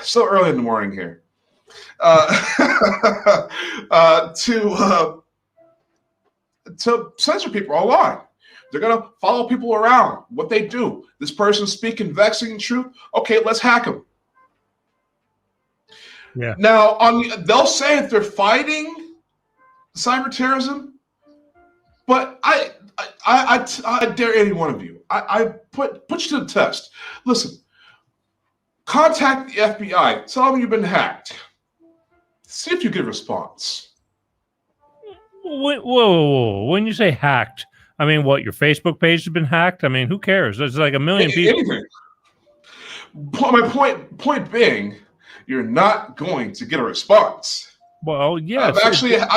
So early in the morning here. To censor people online. They're going to follow people around, what they do. This person's speaking vexing truth. Okay, let's hack them. Yeah. Now, they'll say that they're fighting cyber terrorism, but I dare any one of you. I put you to the test. Listen, contact the FBI. Tell them you've been hacked. See if you get a response. Whoa. When you say hacked, I mean, what, your Facebook page has been hacked? I mean, who cares? There's like a million people. Anything. My point being, you're not going to get a response. Well, yes. I've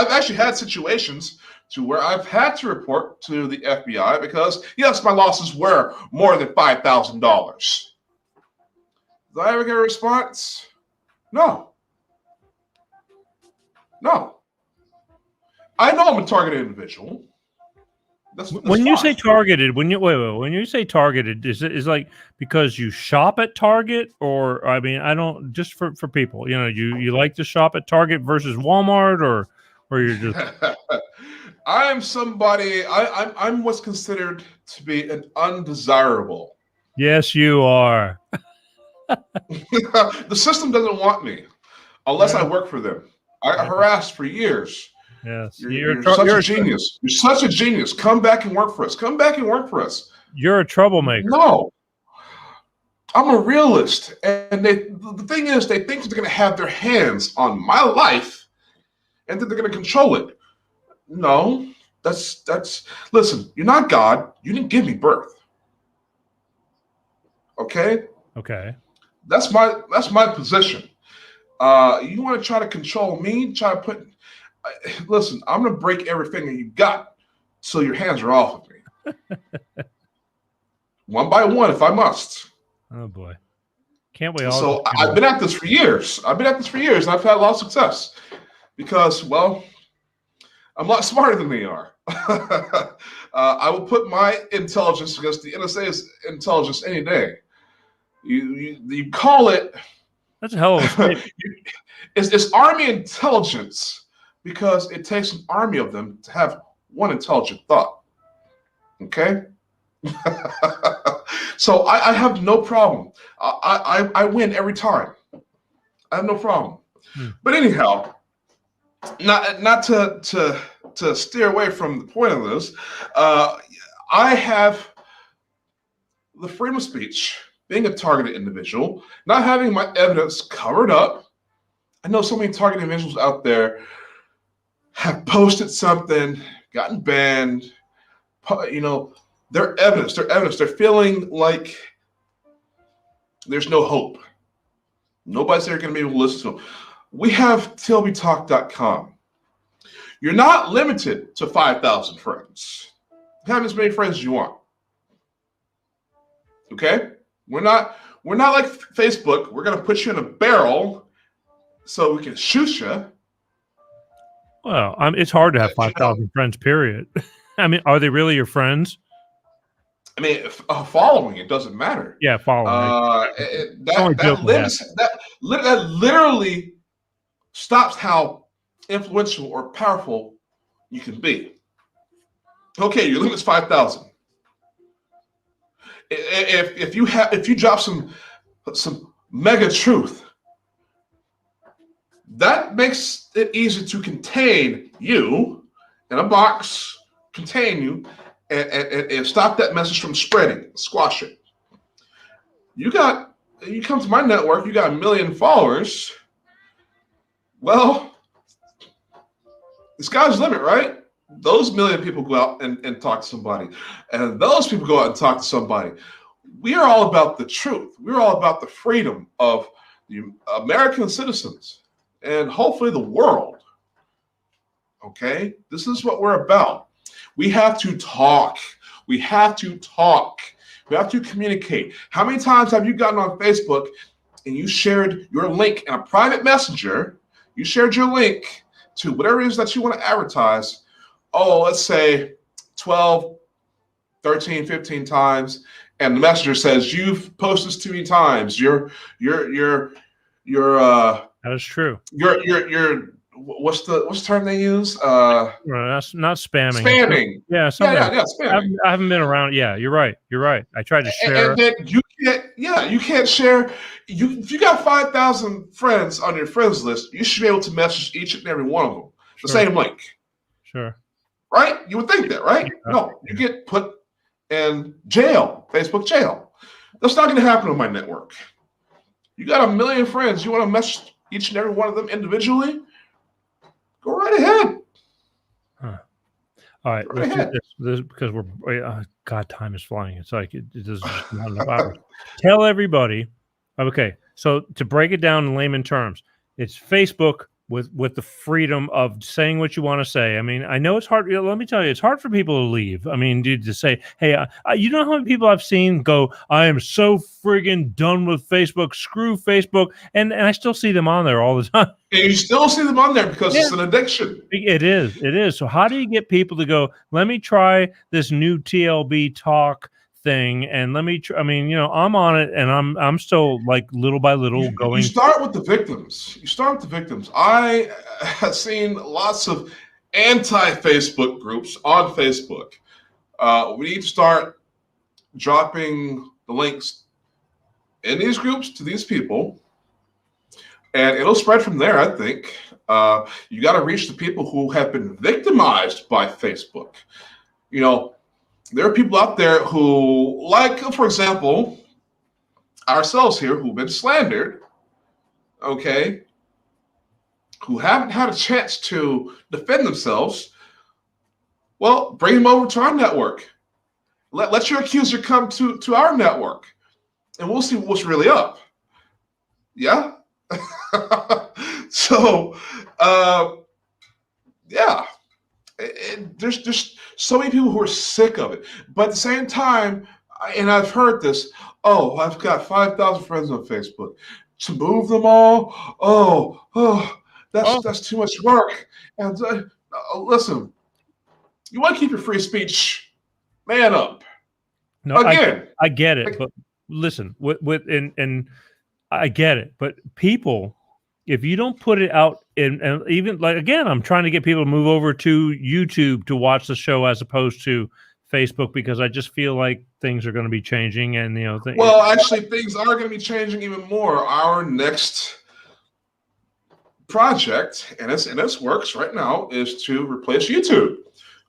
actually had situations to where I've had to report to the FBI because, yes, my losses were more than $5,000. Did I ever get a response? No. I know I'm a targeted individual. That's when you say targeted, when you say targeted, is like because you shop at Target, or I mean, I don't, just for people, you like to shop at Target versus Walmart, or you're just. I am somebody. I'm what's considered to be an undesirable. Yes, you are. The system doesn't want me unless I work for them. I harassed for years. Yes. You're such a genius. You're such a genius. Come back and work for us. Come back and work for us. You're a troublemaker. No, I'm a realist. And the thing is, they think they're going to have their hands on my life and that they're going to control it. No, listen, you're not God. You didn't give me birth. Okay? Okay. That's my position. You want to try to control me, listen, I'm going to break every finger you got so your hands are off of me. One by one, if I must. Oh, boy. Can't we all? So I've been at this for years. And I've had a lot of success because, well, I'm a lot smarter than they are. I will put my intelligence against the NSA's intelligence any day. You call it. That's a hell of a statement. It's army intelligence because it takes an army of them to have one intelligent thought. Okay? So I have no problem. I win every time. I have no problem. But anyhow, not to steer away from the point of this, I have the freedom of speech, being a targeted individual, not having my evidence covered up. I know so many targeted individuals out there have posted something, gotten banned, their evidence. They're feeling like there's no hope. Nobody's ever going to be able to listen to them. We have TLBTALK.com. You're not limited to 5,000 friends. Have as many friends as you want. Okay? We're not like Facebook. We're going to put you in a barrel so we can shoot you. Well, it's hard to have 5,000 friends, period. I mean, are they really your friends? I mean, following, it doesn't matter. Yeah, following. That literally stops how influential or powerful you can be. Okay, your limit's 5,000. If you drop some mega truth, that makes it easy to contain you in a box, contain you, and stop that message from spreading, squash it. You come to my network, you got 1 million followers. Well, the sky's the limit, right? Those 1 million people go out and talk to somebody, and those people go out and talk to somebody. We are all about the truth. We're all about the freedom of the American citizens and hopefully the world. Okay? This is what we're about. We have to talk. We have to talk. We have to communicate. How many times have you gotten on Facebook and you shared your link in a private messenger? You shared your link to whatever it is that you want to advertise. Oh, let's say 12, 13, 15 times. And the messenger says, you've posted this too many times. That is true. You're what's the term they use? That's not spamming. Spamming. Yeah, spamming. I haven't been around. Yeah, you're right. I tried to share. And then you can't share. If you got 5,000 friends on your friends list, you should be able to message each and every one of them the same link. Sure. Right? You would think that, right? Yeah. No, you get put in jail, Facebook jail. That's not going to happen on my network. You got 1 million friends. You want to message each and every one of them individually? Go right ahead. Huh. All right, let's do this because God, time is flying. It's like it is just not enough hours. Tell everybody. Okay, so to break it down in layman terms, it's Facebook with the freedom of saying what you want to say. I mean, I know it's hard. Let me tell you, it's hard for people to leave. I mean, dude, to say, hey, you know how many people I've seen go, I am so friggin' done with Facebook. Screw Facebook. And I still see them on there all the time. And you still see them on there because it's an addiction. It is. So how do you get people to go, let me try this new TLB talk thing and let me I'm on it and I'm still like little by little going. You start with the victims. I have seen lots of anti-Facebook groups on Facebook. We need to start dropping the links in these groups to these people. and it'll spread from there. I think you got to reach the people who have been victimized by Facebook. You know, there are people out there who, like, for example, ourselves here, who've been slandered, okay, who haven't had a chance to defend themselves. Well, bring them over to our network. Let your accuser come to our network, and we'll see what's really up. Yeah. So, yeah. There's so many people who are sick of it, but at the same time, and I've heard this. Oh, I've got 5,000 friends on Facebook. To move them all, that's too much work. And listen, you want to keep your free speech, man up. No, Again, I get it, but listen, and I get it, but people, if you don't put it out, and even like again, I'm trying to get people to move over to YouTube to watch the show as opposed to Facebook because I just feel like things are going to be changing, and well, actually, things are going to be changing even more. Our next project, and it's works right now, is to replace YouTube.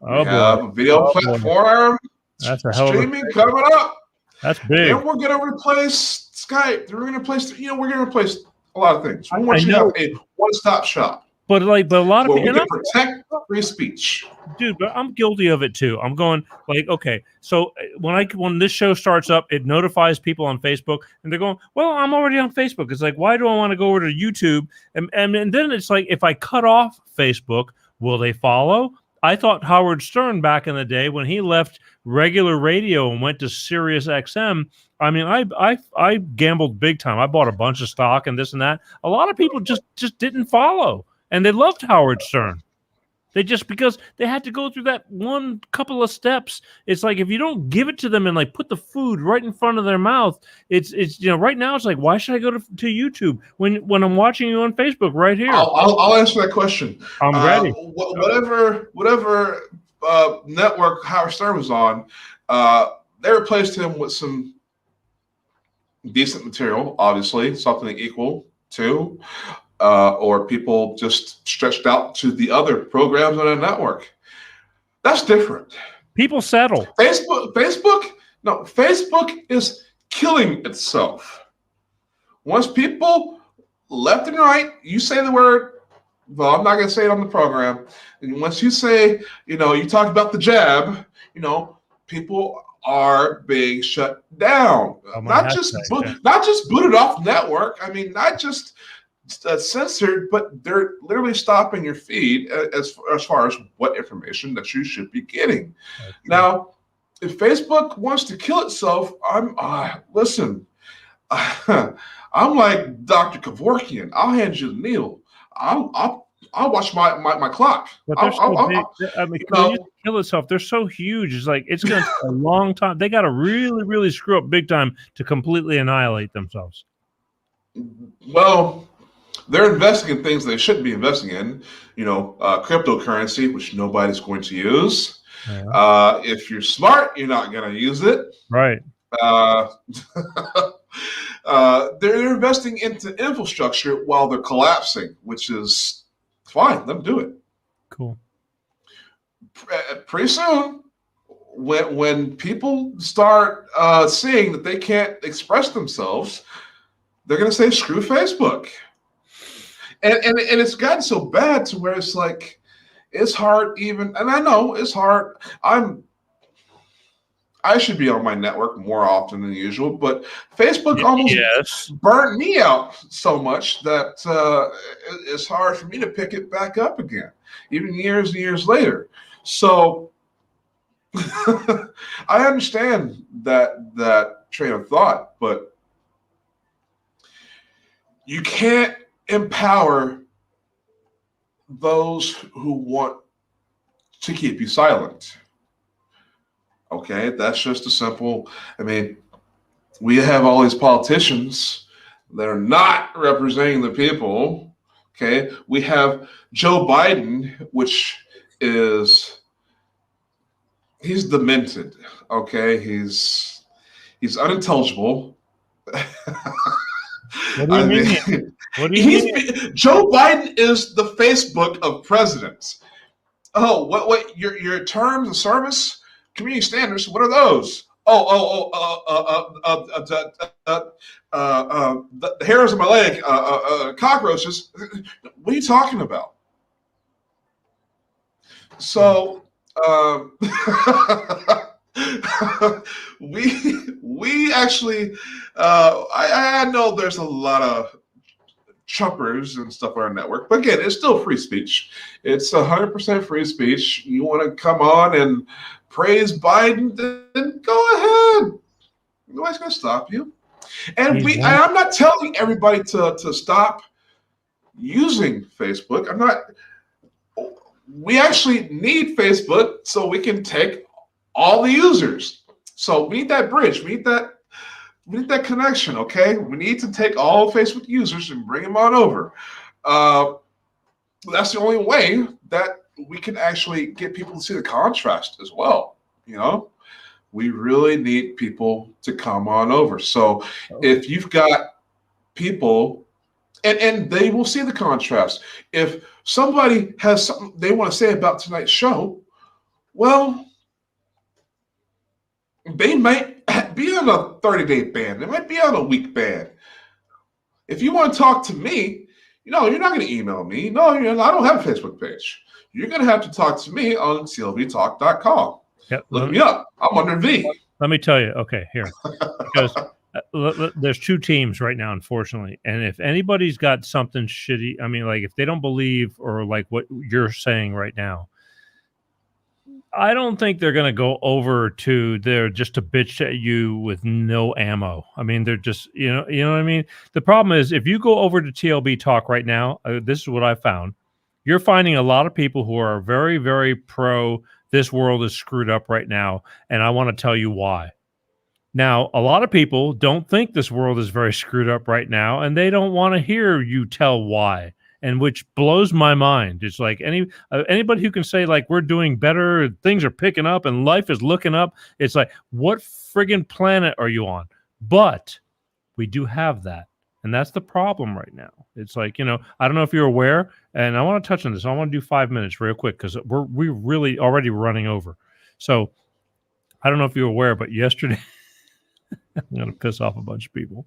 We have a video platform. That's a hell of a streaming coming up. That's big. And we're going to replace Skype. We're going to replace, we're going to replace a lot of things. We want you to have a one-stop shop. But a lot of people we can protect free speech, dude. But I'm guilty of it too. I'm going like, okay, so when this show starts up, it notifies people on Facebook, and they're going, well, I'm already on Facebook. It's like, why do I want to go over to YouTube? And then it's like, if I cut off Facebook, will they follow? I thought Howard Stern back in the day when he left regular radio and went to Sirius XM. I mean, I gambled big time. I bought a bunch of stock and this and that. A lot of people just didn't follow, and they loved Howard Stern. They just because they had to go through that one couple of steps. It's like if you don't give it to them and like put the food right in front of their mouth, it's right now it's like, why should I go to YouTube when I'm watching you on Facebook right here? I'll answer that question. I'm ready. Whatever network Howard Stern was on, they replaced him with some decent material, obviously something equal to. Or people just stretched out to the other programs on a network. That's different. People settle. Facebook is killing itself. Once people left and right, you say the word, well, I'm not going to say it on the program. And once you say, you talk about the jab, people are being shut down. Not just booted off network. I mean, not just censored, but they're literally stopping your feed as far as what information that you should be getting. Now, if Facebook wants to kill itself, I'm like Dr. Kevorkian. I'll hand you the needle. I'll watch my clock. But they're so big. I mean, when you kill itself, they're so huge. It's like it's going to take a long time. They got to really, really screw up big time to completely annihilate themselves. Well, they're investing in things they shouldn't be investing in, cryptocurrency, which nobody's going to use. Yeah. If you're smart, you're not going to use it. Right. They're investing into infrastructure while they're collapsing, which is fine. Let them do it. Cool. Pretty soon, when people start seeing that they can't express themselves, they're going to say, screw Facebook. And it's gotten so bad to where it's like, it's hard even, and I know it's hard. I should be on my network more often than usual, but Facebook almost burnt me out so much that it's hard for me to pick it back up again, even years and years later. So I understand that train of thought, but you can't empower those who want to keep you silent. Okay, that's just a simple. I mean, we have all these politicians that are not representing the people. Okay, we have Joe Biden, which he's demented. Okay, he's unintelligible. What do you mean? What do you mean? Joe Biden is the Facebook of presidents. Oh, what your terms of service, community standards? What are those? The hairs on my leg, cockroaches. What are you talking about? So, we actually, I know there's a lot of chumpers and stuff on our network, but again, it's still free speech. It's 100% free speech. You want to come on and praise Biden, then go ahead. Nobody's going to stop you. And I'm not telling everybody to stop using Facebook. We actually need Facebook so we can take all the users. So we need that bridge. We need that connection, okay? We need to take all Facebook users and bring them on over. That's the only way that we can actually get people to see the contrast as well. You know, we really need people to come on over. So if you've got people, and they will see the contrast. If somebody has something they want to say about tonight's show, well, they might be on a 30-day ban. They might be on a week ban. If you want to talk to me, you're not going to email me. No, I don't have a Facebook page. You're going to have to talk to me on TLBTALK.com. Yep. Look me up. I'm under V. Let me tell you. Okay, here. Because there's two teams right now, unfortunately. And if anybody's got something shitty, I mean, like if they don't believe or like what you're saying right now, I don't think they're going to go over to there just to bitch at you with no ammo. I mean, they're just, you know what I mean? The problem is if you go over to TLB Talk right now, this is what I found. You're finding a lot of people who are very, very pro this world is screwed up right now. And I want to tell you why. Now, a lot of people don't think this world is very screwed up right now, and they don't want to hear you tell why. And which blows my mind. It's like anybody who can say like we're doing better, things are picking up, and life is looking up. It's like, what friggin' planet are you on? But we do have that, and that's the problem right now. It's like, I don't know if you're aware, and I want to touch on this. I want to do 5 minutes real quick because we're really already running over. So I don't know if you're aware, but yesterday, I'm going to piss off a bunch of people.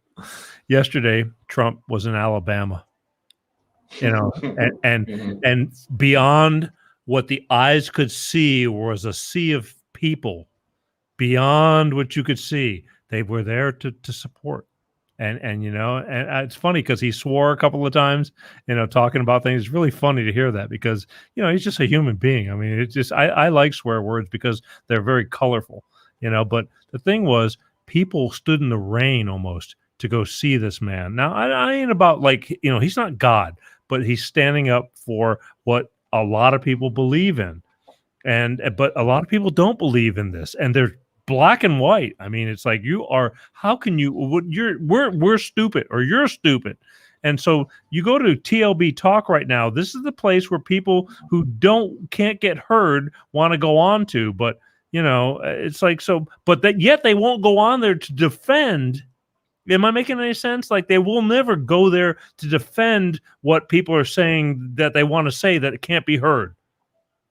Yesterday, Trump was in Alabama. And beyond what the eyes could see was a sea of people. Beyond what you could see, they were there to support. And it's funny because he swore a couple of times, talking about things. It's really funny to hear that because, he's just a human being. I mean, it's just, I like swear words because they're very colorful, but the thing was people stood in the rain almost to go see this man. Now, I ain't about like, he's not God, but he's standing up for what a lot of people believe in. But a lot of people don't believe in this, and they're black and white. I mean, it's like how can you, we're stupid or you're stupid. And so you go to TLB Talk right now. This is the place where people who can't get heard want to go on to, but it's like, so, but yet they won't go on there to defend. Am I making any sense? Like they will never go there to defend what people are saying that they want to say that it can't be heard.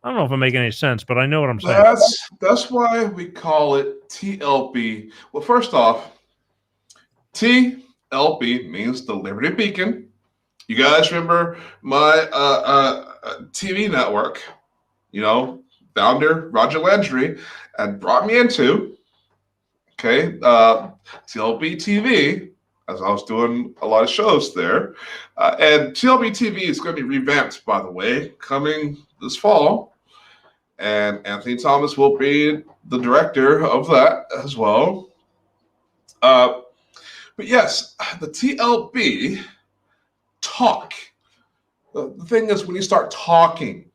I don't know if I'm making any sense, but I know what I'm saying. That's why we call it TLB. Well, first off, TLB means the Liberty Beacon. You guys remember my TV network? Founder Roger Landry had brought me into. Okay, TLB TV, as I was doing a lot of shows there. And TLB TV is going to be revamped, by the way, coming this fall. And Anthony Thomas will be the director of that as well. But yes, the TLB talk. The thing is, when you start talking,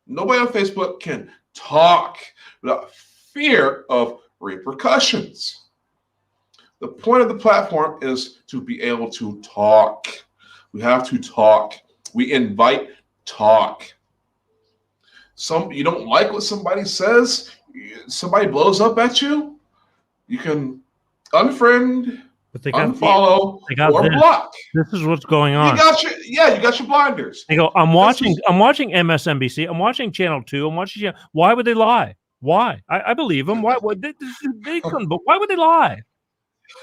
nobody on Facebook can talk without fear of repercussions. The point of the platform is to be able to talk. We have to talk. We invite talk. You don't like what somebody says, somebody blows up at you, you can unfriend, But they got unfollow, or this. block. This is what's going on. You got your blinders. They go, I'm watching MSNBC. I'm watching Channel 2. I'm watching. Why would they lie? Why? I believe them. Why would they couldn't? But why would they lie?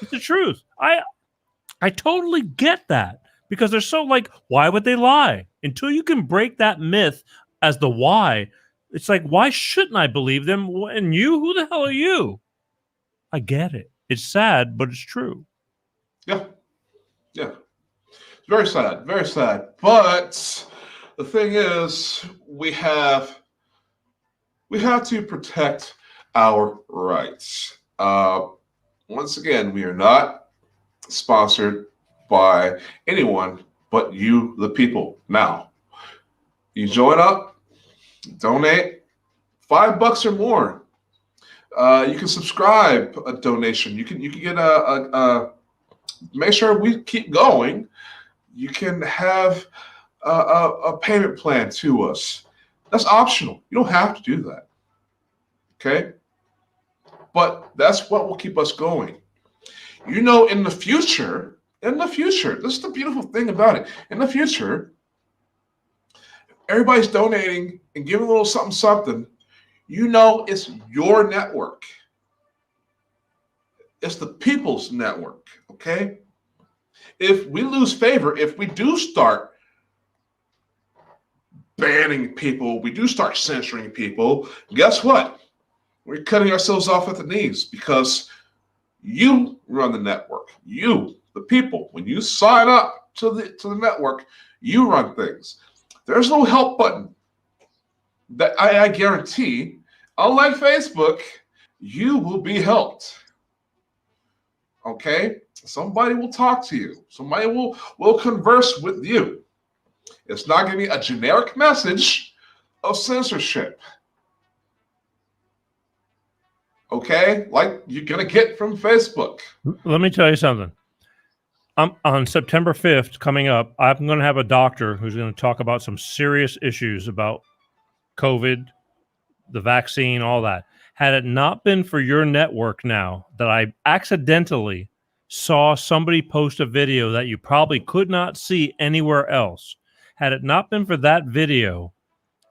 It's the truth. I totally get that because they're so like, why would they lie? Until you can break that myth as the why, it's like, why shouldn't I believe them? And you, who the hell are you? I get it. It's sad, but it's true. Yeah. It's very sad, very sad. But the thing is, we have to protect our rights. Once again, we are not sponsored by anyone but you, the people. Now, you join up, donate $5 or more. You can subscribe a donation. You can get a make sure we keep going. You can have a payment plan to us. That's optional. You don't have to do that. Okay? But that's what will keep us going. You know, in the future, this is the beautiful thing about it. In the future, everybody's donating and giving a little something. You know, it's your network. It's the people's network, okay? If we lose favor, if we do start banning people, we do start censoring people, guess what? We're cutting ourselves off at the knees because you run the network. You, the people, when you sign up to the network, you run things. There's no help button. That I guarantee, unlike Facebook, you will be helped. Okay? Somebody will talk to you. Somebody will converse with you. It's not going to be a generic message of censorship. Okay? Like you're going to get from Facebook. Let me tell you something. On September 5th, coming up, I'm going to have a doctor who's going to talk about some serious issues about COVID, the vaccine, all that. Had it not been for your network now that I accidentally saw somebody post a video that you probably could not see anywhere else, had it not been for that video,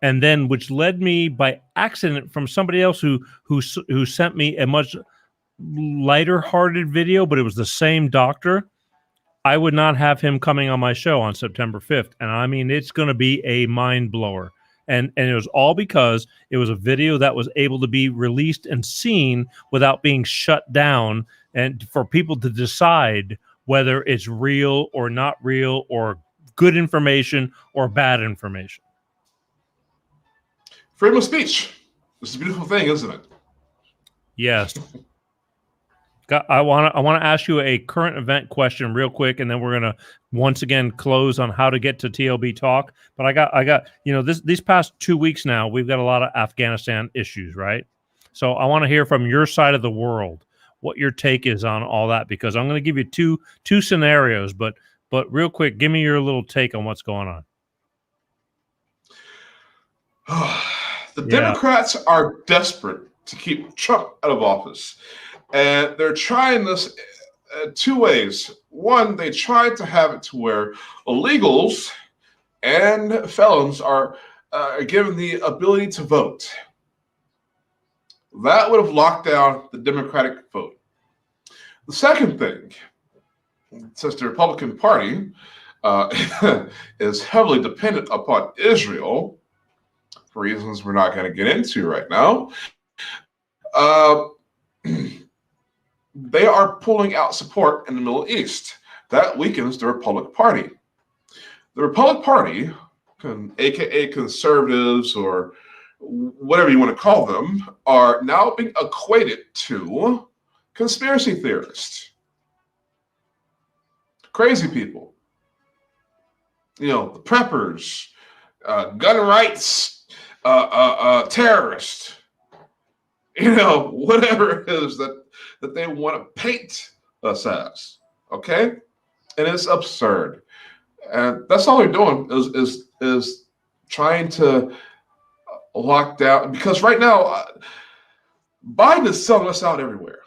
and then which led me by accident from somebody else who sent me a much lighter-hearted video, but it was the same doctor, I would not have him coming on my show on September 5th. And I mean, it's going to be a mind blower. And it was all because it was a video that was able to be released and seen without being shut down, and for people to decide whether it's real or not real, or good information or bad information. Freedom of speech. This is a beautiful thing, isn't it? Yes. I want to ask you a current event question real quick, and then we're gonna once again close on how to get to TLB Talk. But I got these past 2 weeks now, we've got a lot of Afghanistan issues, right? So I want to hear from your side of the world what your take is on all that, because I'm going to give you two scenarios, but real quick, give me your little take on what's going on. The Democrats are desperate to keep Trump out of office. And they're trying this two ways. One, they tried to have it to where illegals and felons are given the ability to vote. That would have locked down the Democratic vote. The second thing, since the Republican Party is heavily dependent upon Israel, for reasons we're not going to get into right now, they are pulling out support in the Middle East. That weakens the Republican Party. The Republican Party, aka conservatives or whatever you want to call them, are now being equated to conspiracy theorists. Crazy people. You know, the preppers, gun rights, terrorists, you know, whatever it is that they want to paint us as, okay? And it's absurd. And that's all they're doing is trying to lock down, because right now, Biden is selling us out everywhere.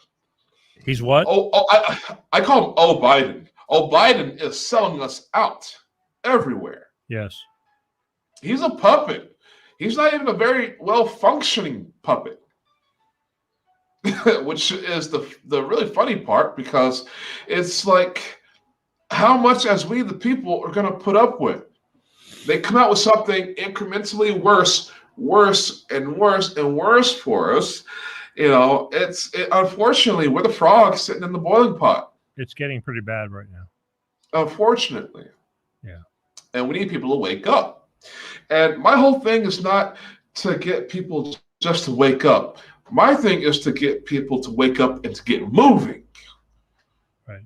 He's what? I call him Oh Biden. Oh Biden is selling us out everywhere. Yes. He's a puppet. He's not even a very well functioning puppet. Which is the really funny part, because it's like, how much as we the people are going to put up with. They come out with something incrementally worse and worse for us. Unfortunately, we're the frog sitting in the boiling pot. It's getting pretty bad right now. Unfortunately. Yeah. And we need people to wake up. And my whole thing is not to get people just to wake up. My thing is to get people to wake up and to get moving. Right.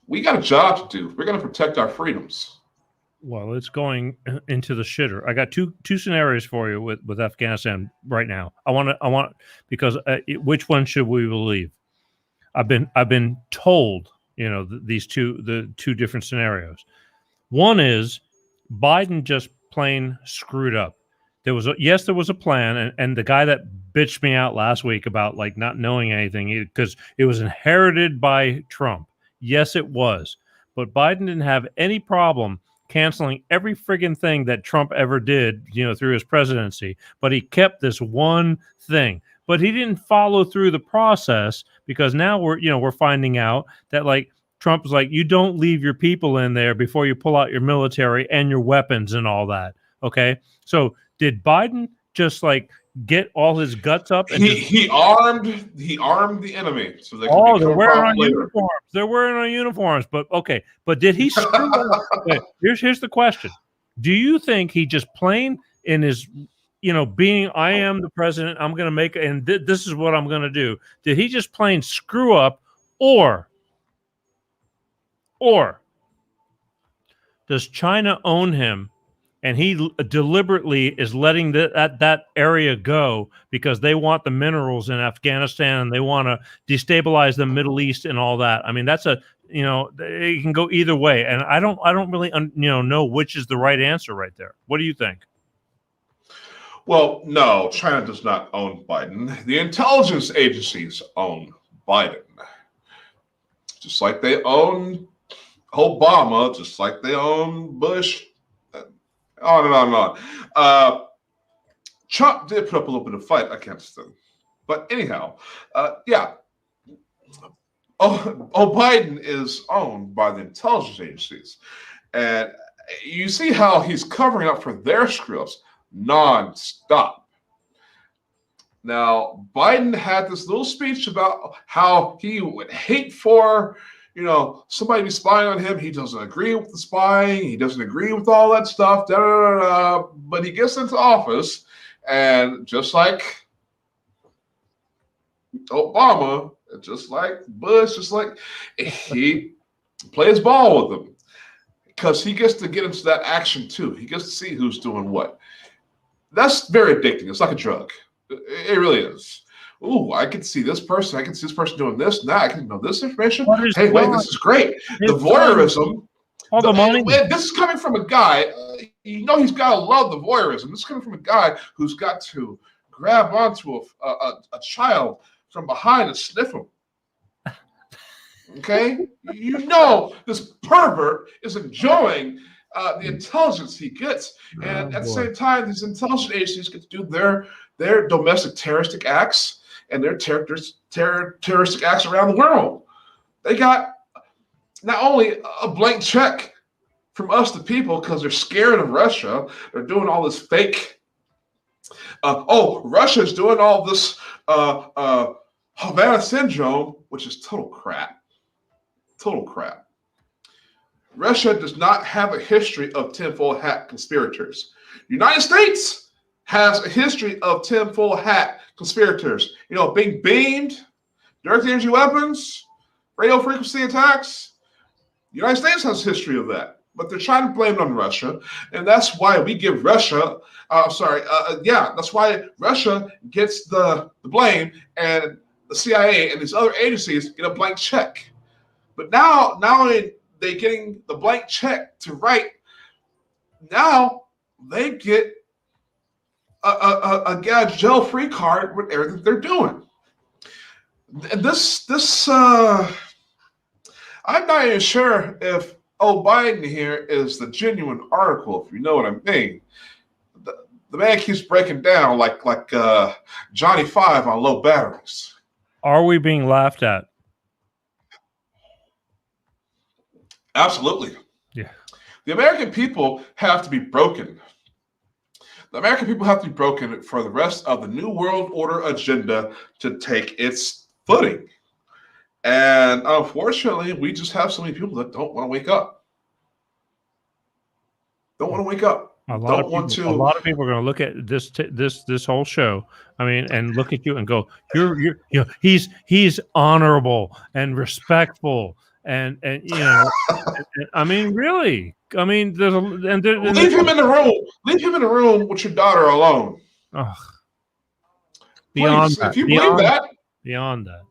We got a job to do. We're going to protect our freedoms. Well, it's going into the shitter. I got two scenarios for you with Afghanistan right now. I want because which one should we believe? I've been told, the two different scenarios. One is Biden just plain screwed up. There was a plan, and the guy that bitched me out last week about like not knowing anything because it was inherited by Trump. Yes, it was, but Biden didn't have any problem canceling every friggin' thing that Trump ever did, through his presidency. But he kept this one thing. But he didn't follow through the process, because now we're finding out that like Trump is like, you don't leave your people in there before you pull out your military and your weapons and all that. Okay, so did Biden just like get all his guts up and he armed the enemy so they could become they're wearing on later. uniforms. They're wearing on uniforms, but okay. But did he screw up? Okay, here's the question: do you think he just plain in his being I am the president, I'm going to make and this is what I'm going to do? Did he just plain screw up, or does China own him? And he deliberately is letting that area go because they want the minerals in Afghanistan and they want to destabilize the Middle East and all that. I mean, that's it can go either way, and I don't really know which is the right answer right there. What do you think? Well, no, China does not own Biden. The intelligence agencies own Biden, just like they own Obama, just like they own Bush. On and on and on. Trump did put up a little bit of fight against them. But anyhow, yeah. Biden is owned by the intelligence agencies. And you see how he's covering up for their screw-ups nonstop. Now, Biden had this little speech about how he would hate for somebody be spying on him. He doesn't agree with the spying. He doesn't agree with all that stuff. But he gets into office, and just like Obama, just like Bush, just like he plays ball with them because he gets to get into that action too. He gets to see who's doing what. That's very addicting. It's like a drug. It really is. Ooh, I can see this person. I can see this person doing this. Now I can know this information. Hey, wait, this is great. The voyeurism. All the money. This is coming from a guy. He's got to love the voyeurism. This is coming from a guy who's got to grab onto a child from behind and sniff him. Okay? This pervert is enjoying the intelligence he gets. And at the same time, these intelligence agencies get to do their domestic terroristic acts and their terroristic acts around the world. They got not only a blank check from us, the people, because they're scared of Russia. They're doing all this fake. Russia's doing all this Havana syndrome, which is total crap. Total crap. Russia does not have a history of tinfoil hat conspirators. United States has a history of tinfoil hat conspirators. Being beamed, direct energy weapons, radio frequency attacks. The United States has a history of that, but they're trying to blame it on Russia, and that's why we give Russia. That's why Russia gets the blame, and the CIA and these other agencies get a blank check. But now they're getting the blank check to write. Now they get a jail-free card with everything they're doing. This I'm not even sure if Biden here is the genuine article, if you know what I mean. The man keeps breaking down like Johnny Five on low batteries. Are we being laughed at? Absolutely. Yeah. The American people have to be broken. The American people have to be broken for the rest of the New World Order agenda to take its footing. And unfortunately, we just have so many people that don't want to wake up. Don't want to wake up. A lot of people are going to look at this whole show. I mean, and look at you and go, he's honorable and respectful, and I mean, really, I mean, leave him in the room. Leave him in the room with your daughter alone. Oh, Please, if you believe that, beyond that.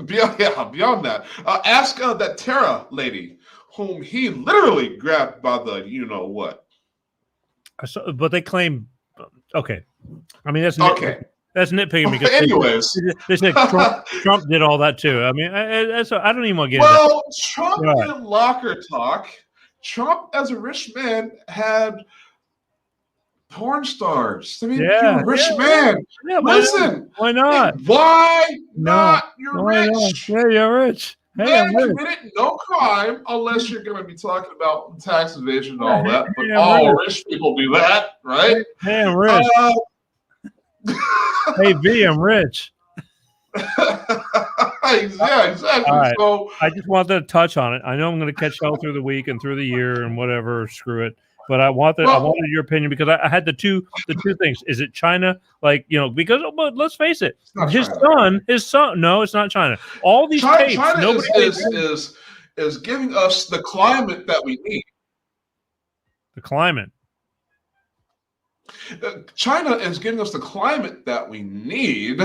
Beyond that. Ask that Tara lady, whom he literally grabbed by the you-know-what. But they claim, okay. I mean, that's okay. That's nitpicking because anyways, they said Trump did all that too. I mean, I don't even want to get into that. Trump did locker talk. Trump, as a rich man, had porn stars. I mean, you're a rich man. Yeah, listen, why not? Why not? You're rich. Not? Yeah, you're rich. Hey, man committed no crime unless you're going to be talking about tax evasion and all that. But all rich people do that, right? Hey, I'm rich. Hey, V, I'm rich. Yeah, exactly. Right. So I just wanted to touch on it. I know I'm going to catch hell through the week and through the year and whatever. Screw it. But I wanted your opinion because I had the two things. Is it China? Like, because but let's face it, his son. No, it's not China. All these tapes. China is giving us the climate that we need. The climate. China is giving us the climate that we need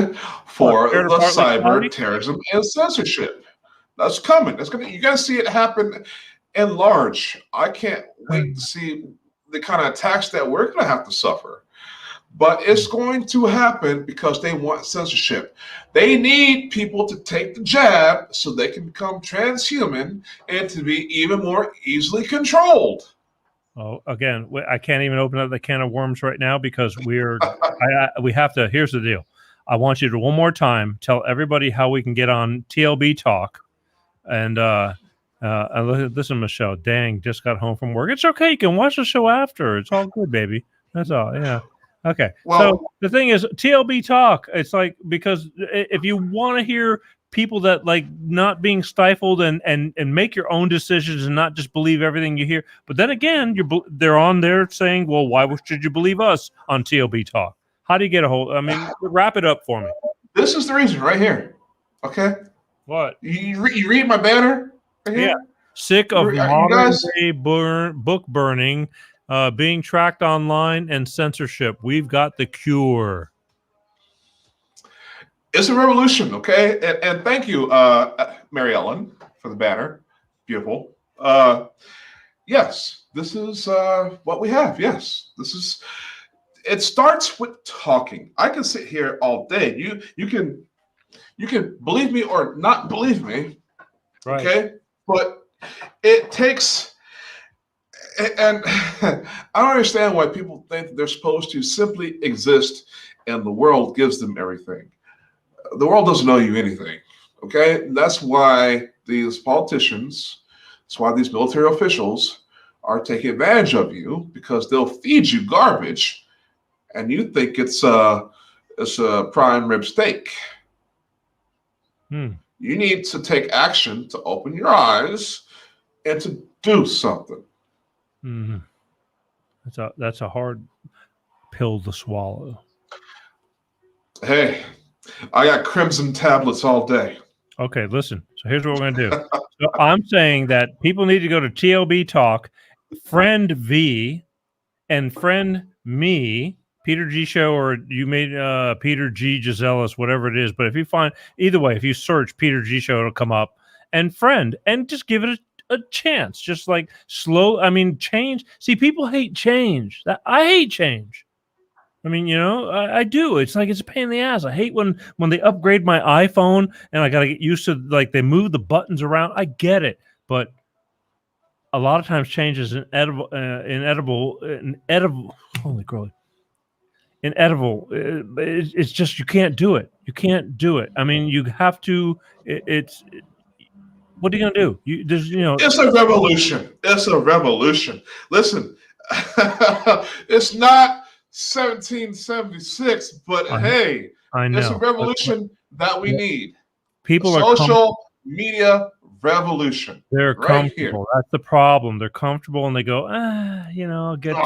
for the cyber terrorism and censorship. That's coming. That's gonna. You got to see it happen in large. I can't wait to see the kind of attacks that we're going to have to suffer. But it's going to happen because they want censorship. They need people to take the jab so they can become transhuman and to be even more easily controlled. Oh, again, I can't even open up the can of worms right now because we have to. Here's the deal. I want you to one more time tell everybody how we can get on TLB Talk and listen to Michelle. Dang, just got home from work. It's okay. You can watch the show after. It's all good, baby. That's all. Yeah. Okay. Well, so the thing is, TLB Talk. It's like because if you want to hear people that like not being stifled and make your own decisions and not just believe everything you hear, but then again, they're on there saying, "Well, why should you believe us on TLB Talk?" How do you get a hold? I mean, wrap it up for me. This is the reason right here. Okay. What? You read my banner? Right here? Yeah. Sick of modern day book burning, being tracked online, and censorship. We've got the cure. It's a revolution, okay? And thank you, Mary Ellen, for the banner. Beautiful. Yes, this is what we have. Yes, it starts with talking. I can sit here all day. You can believe me or not believe me, right. Okay? But it takes, and I don't understand why people think that they're supposed to simply exist and the world gives them everything. The world doesn't owe you anything, okay? That's why these politicians, that's why these military officials are taking advantage of you because they'll feed you garbage and you think it's a prime rib steak. You need to take action to open your eyes and to do something. Mm-hmm. That's a hard pill to swallow. Hey, I got crimson tablets all day. Okay, listen. So here's what we're going to do. So I'm saying that people need to go to TLB Talk, friend V, and friend me, Peter G Show, or you made Peter G Gisellas, whatever it is. But if you find either way, if you search Peter G Show, it'll come up. And friend, and just give it a chance. Just like change. See, people hate change. I hate change. I mean, I do. It's like it's a pain in the ass. I hate when they upgrade my iPhone and I got to get used to like they move the buttons around. I get it, but a lot of times change is inedible. Holy crap! Inedible. It's just you can't do it. You can't do it. I mean, you have to. What are you gonna do? It's a revolution. It's a revolution. Listen, it's not 1776, but hey, I know. it's a revolution that we need. People a are social media revolution. They're right comfortable. Here. That's the problem. They're comfortable and they go, I'll get to it.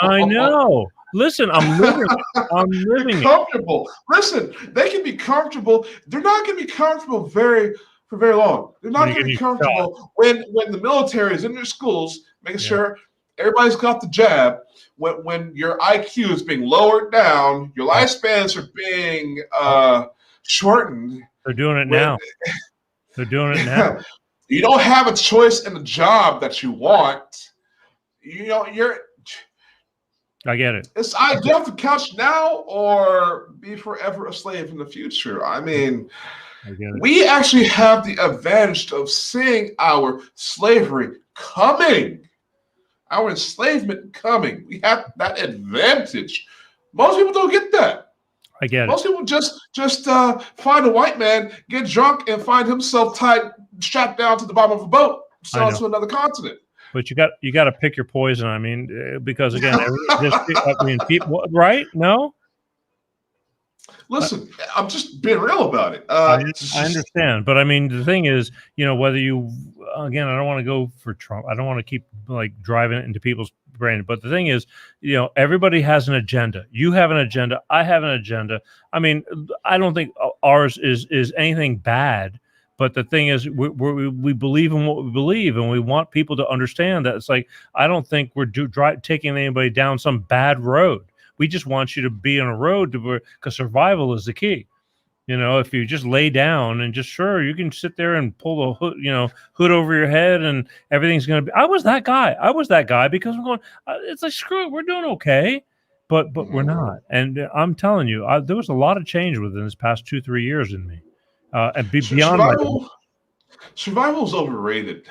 I know. Listen, I'm living it. I'm living They're comfortable. Listen, they can be comfortable. They're not going to be comfortable for very long. They're not going to be comfortable when the military is in their schools, making sure everybody's got the jab. When your IQ is being lowered down, your lifespans are being shortened. They're doing it now. They're doing it now. You don't have a choice in the job that you want. I get it. It's get off the couch now or be forever a slave in the future. I mean, we actually have the advantage of seeing our slavery coming, our enslavement coming. We have that advantage. Most people don't get that. I get it. Most people just find a white man, get drunk, and find himself strapped down to the bottom of a boat, sail to another continent. But you got to pick your poison. I mean, because again, people, right? No. Listen, I'm just being real about it. I understand, but I mean, the thing is, whether you, again, I don't want to go for Trump. I don't want to keep like driving it into people's brain. But the thing is, everybody has an agenda. You have an agenda. I have an agenda. I mean, I don't think ours is anything bad. But the thing is, we believe in what we believe, and we want people to understand that it's like, I don't think we're taking anybody down some bad road. We just want you to be on a road because survival is the key. If you just lay down and you can sit there and pull the hood over your head and everything's going to be. I was that guy because I'm going, it's like, screw it. We're doing okay. But we're not. And I'm telling you, there was a lot of change within this past 2-3 years in me. And beyond survival is overrated.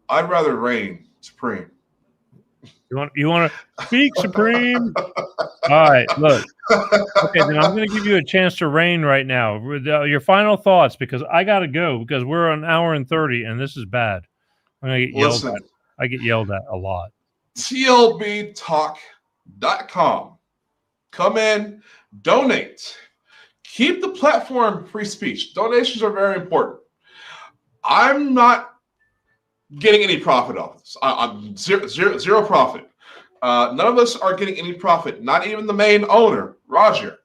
I'd rather reign supreme. You want to speak supreme? All right, look. Okay, then I'm going to give you a chance to reign right now. Your final thoughts, because I got to go because we're an hour and 30, and this is bad. I'm going to get yelled at. I get yelled at a lot. TLBTALK.com. Come in, donate. Keep the platform free speech. Donations are very important. I'm not getting any profit off this. I'm zero profit. None of us are getting any profit. Not even the main owner, Roger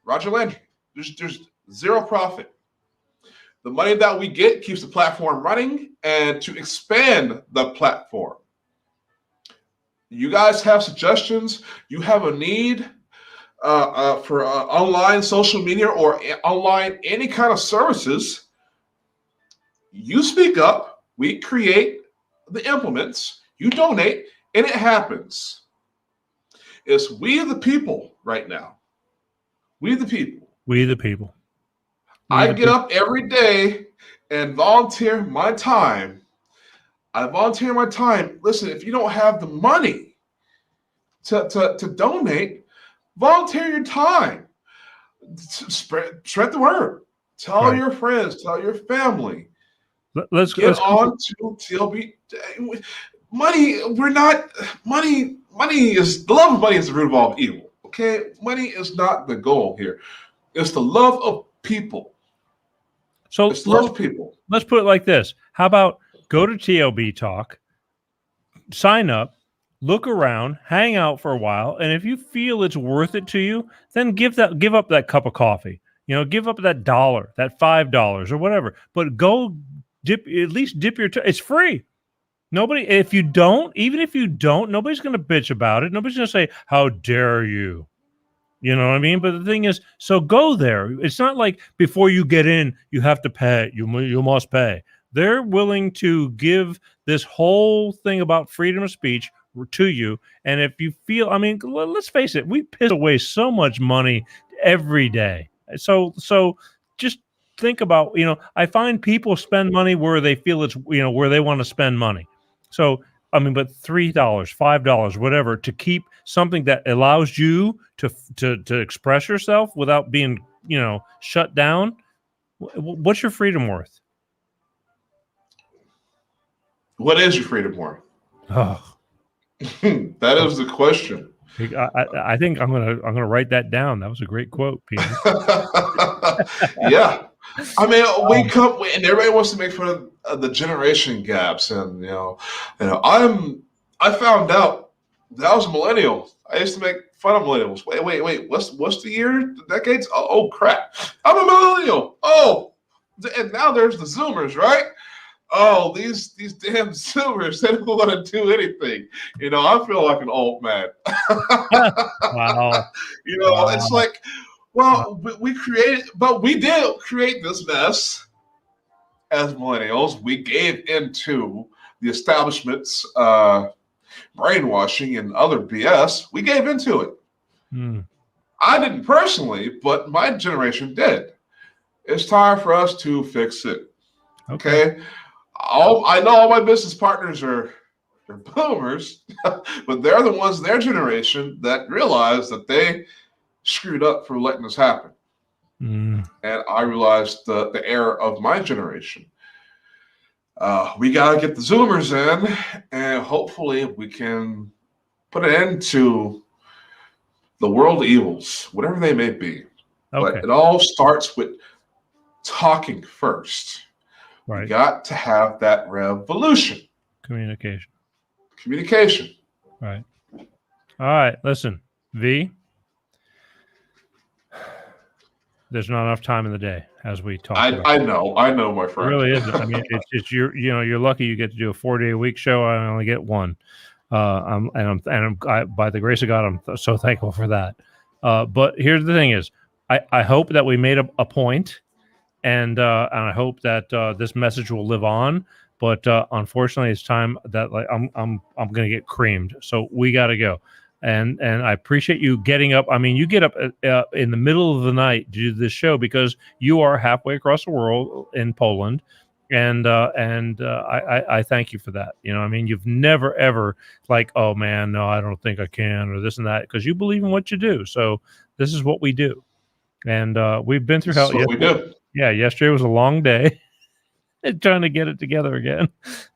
Landry. There's zero profit. The money that we get keeps the platform running and to expand the platform. You guys have suggestions. You have a need for online social media or online any kind of services, you speak up, we create the implements, you donate, and it happens. It's we the people right now. We the people. We the people. I get up every day and volunteer my time. I volunteer my time. Listen, if you don't have the money to donate, volunteer your time. Spread the word. Tell your friends. Tell your family. Let's get on to TLB. Money. We're not. Money is the love of money is the root of all evil. Okay, money is not the goal here. It's the love of people. So it's love of people. Let's put it like this. How about go to TLB Talk, sign up. Look around, hang out for a while, and if you feel it's worth it to you, then give up that cup of coffee. Give up that $1, that $5 or whatever. But go dip your toe. It's free. Even if you don't, nobody's going to bitch about it. Nobody's going to say, "How dare you?" You know what I mean? But the thing is, so go there. It's not like before you get in, you have to pay. You must pay. They're willing to give this whole thing about freedom of speech to you. And if you feel, I mean, let's face it, we piss away so much money every day. So just think about, I find people spend money where they feel it's, where they want to spend money. So, I mean, but $3, $5, whatever, to keep something that allows you to express yourself without being, shut down. What's your freedom worth? What is your freedom worth? Oh, that is the question. I think I'm gonna write that down. That was a great quote, Peter. Yeah, I mean, and everybody wants to make fun of the generation gaps, and I found out that I was a millennial. I used to make fun of millennials. Wait, what's the year? The decades? Oh crap! I'm a millennial. Oh, and now there's the Zoomers, right? Oh, these damn Zoomers, they don't want to do anything. I feel like an old man. Wow. It's like, well, we did create this mess as millennials. We gave into the establishment's brainwashing and other BS. We gave into it. I didn't personally, but my generation did. It's time for us to fix it. Okay? I know all my business partners are boomers, but they're the ones in their generation that realized that they screwed up for letting this happen. And I realized the error of my generation. We got to get the Zoomers in, and hopefully we can put an end to the world evils, whatever they may be. But it all starts with talking first. Right. You got to have that revolution. Communication. Right. All right. Listen, V. There's not enough time in the day, as we talk. I know, my friend. It really isn't. I mean, it's you're lucky you get to do a 4-day-a-week show. I only get one. I'm by the grace of God, I'm so thankful for that. But here's the thing: is I hope that we made a point. And I hope that this message will live on, but unfortunately, it's time that I'm going to get creamed. So we got to go. And I appreciate you getting up. I mean, you get up in the middle of the night to do this show because you are halfway across the world in Poland, and I thank you for that. I mean, you've never ever like, oh man, no, I don't think I can, or this and that, because you believe in what you do. So this is what we do, and we've been through hell. That's what we do. Yeah, yesterday was a long day trying to get it together again,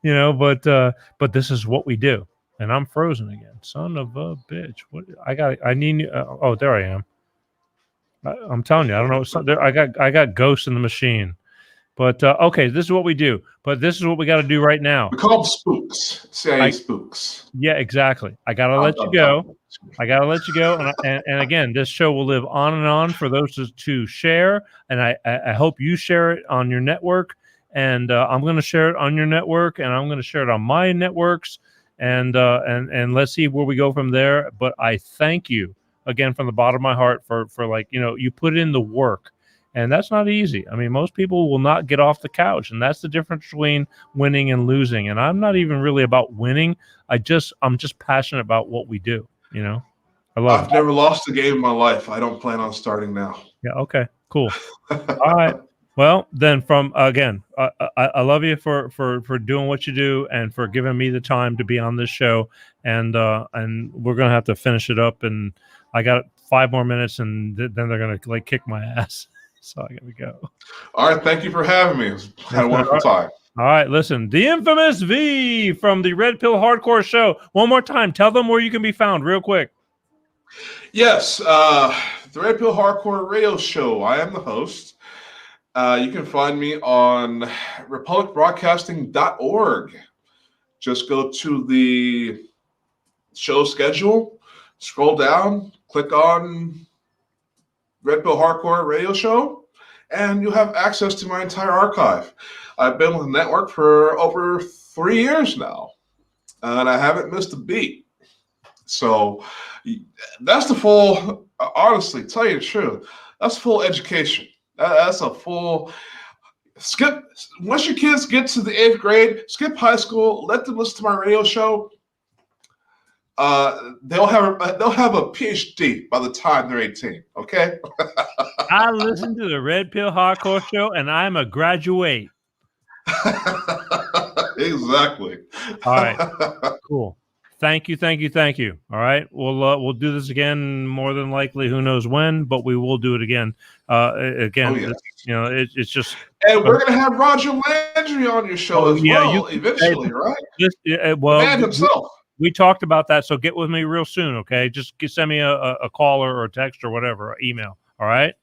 but this is what we do. And I'm frozen again. Son of a bitch. I need there I am. I'm telling you, I don't know. I got ghosts in the machine. But okay, this is what we do. But this is what we got to do right now. We call them spooks. CIA spooks. Yeah, exactly. I got to let you go. And again, this show will live on and on for those to share. And I hope you share it on your network. And I'm going to share it on your network. And I'm going to share it on my networks. And let's see where we go from there. But I thank you again from the bottom of my heart for you put in the work. And that's not easy. I mean, most people will not get off the couch. And that's the difference between winning and losing. And I'm not even really about winning. I'm just passionate about what we do. I've never lost a game in my life. I don't plan on starting now. Yeah. Okay, cool. All right. Well, then I love you for doing what you do and for giving me the time to be on this show. And we're going to have to finish it up. And I got 5 more minutes and then they're going to kick my ass. So I got to go. All right. Thank you for having me. Had a wonderful time. All right. Listen, the infamous V from the Red Pill Hardcore Show. One more time. Tell them where you can be found real quick. Yes. The Red Pill Hardcore Radio Show. I am the host. You can find me on republicbroadcasting.org. Just go to the show schedule, scroll down, click on Red Pill Hardcore Radio Show, and you'll have access to my entire archive. I've been with the network for over 3 years now, and I haven't missed a beat. So that's the full, honestly, tell you the truth, that's full education. That's a full skip. Once your kids get to the 8th grade, skip high school, let them listen to my radio show. they'll have a PhD by the time they're 18. Okay. I listen to the Red Pill Hardcore Show, and I'm a graduate. Exactly. All right. Cool. Thank you. All right, we'll do this again. More than likely, who knows when, but we will do it again. Again, Oh, yes. it's just. And we're gonna have Roger Landry on your show as well eventually, right? The man himself. We talked about that, so get with me real soon, okay? Just send me a call or a text or whatever, or email. All right,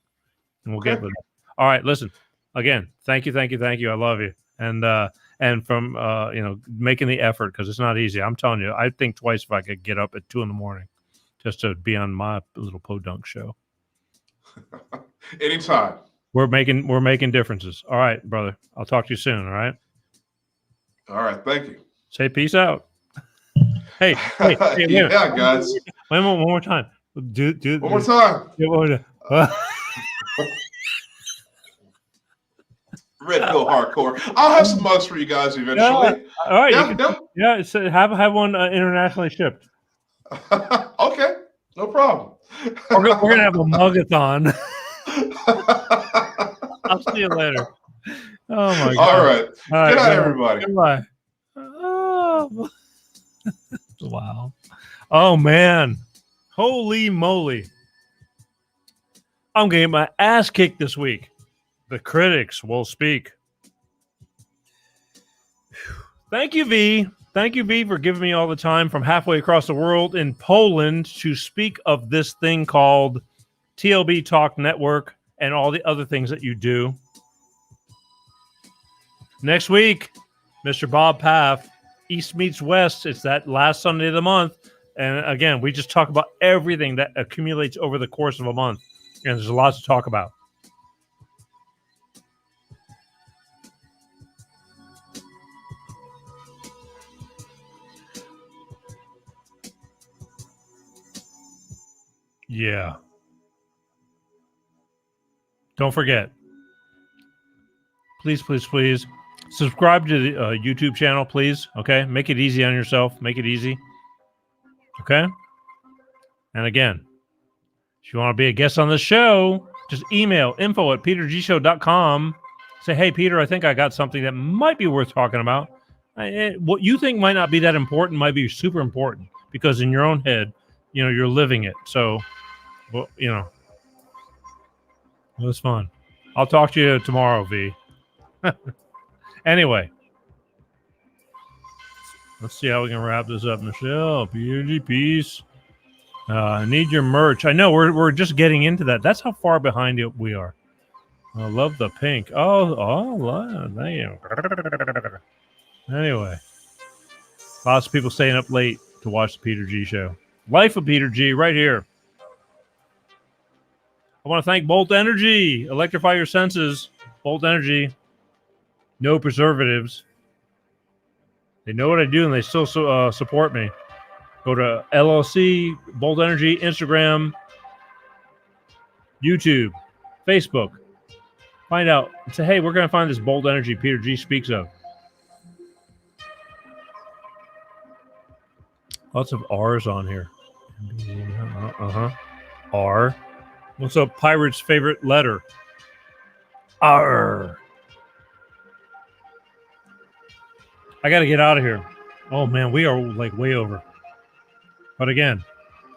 and we'll get with it. All right, listen. Again, thank you. I love you, and from making the effort, because it's not easy. I'm telling you, I think twice if I could get up at 2 a.m. just to be on my little podunk show. Anytime. We're making differences. All right, brother. I'll talk to you soon. All right. All right. Thank you. Say peace out. Hey, yeah, guys. One more time. Do one more time. Red Pill Hardcore. I'll have some mugs for you guys eventually. All right. Yeah. So have one internationally shipped. Okay, no problem. We're gonna have a mugathon. I'll see you later. Oh my God! All right. Good night, everybody. Goodbye. Oh. Wow. Oh man. Holy moly. I'm gonna get my ass kicked this week. The critics will speak. Thank you, V. Thank you, V, for giving me all the time from halfway across the world in Poland to speak of this thing called TLBTALK Network and all the other things that you do. Next week, Mr. Bob Paff, East Meets West. It's that last Sunday of the month. And again, we just talk about everything that accumulates over the course of a month. And there's a lot to talk about. Yeah. Don't forget. Please subscribe to the YouTube channel, please. Okay? Make it easy on yourself. Make it easy. Okay? And again, if you want to be a guest on the show, just email info@petergshow.com. Say, hey, Peter, I think I got something that might be worth talking about. What you think might not be that important might be super important because in your own head, you're living it. So, well, it was fun. I'll talk to you tomorrow, V. Anyway, let's see how we can wrap this up, Michelle. PG, peace. I need your merch. I know we're just getting into that. That's how far behind we are. I love the pink. Oh, damn. Anyway, lots of people staying up late to watch the Peter G Show. Life of Peter G right here. I want to thank Bolt Energy. Electrify your senses. Bolt Energy. No preservatives. They know what I do and they still support me. Go to LLC, Bolt Energy, Instagram, YouTube, Facebook. Find out and say, hey, we're going to find this Bolt Energy Peter G speaks of. Lots of R's on here. R. What's a pirate's favorite letter? R. I got to get out of here. Oh, man, we are like way over. But again,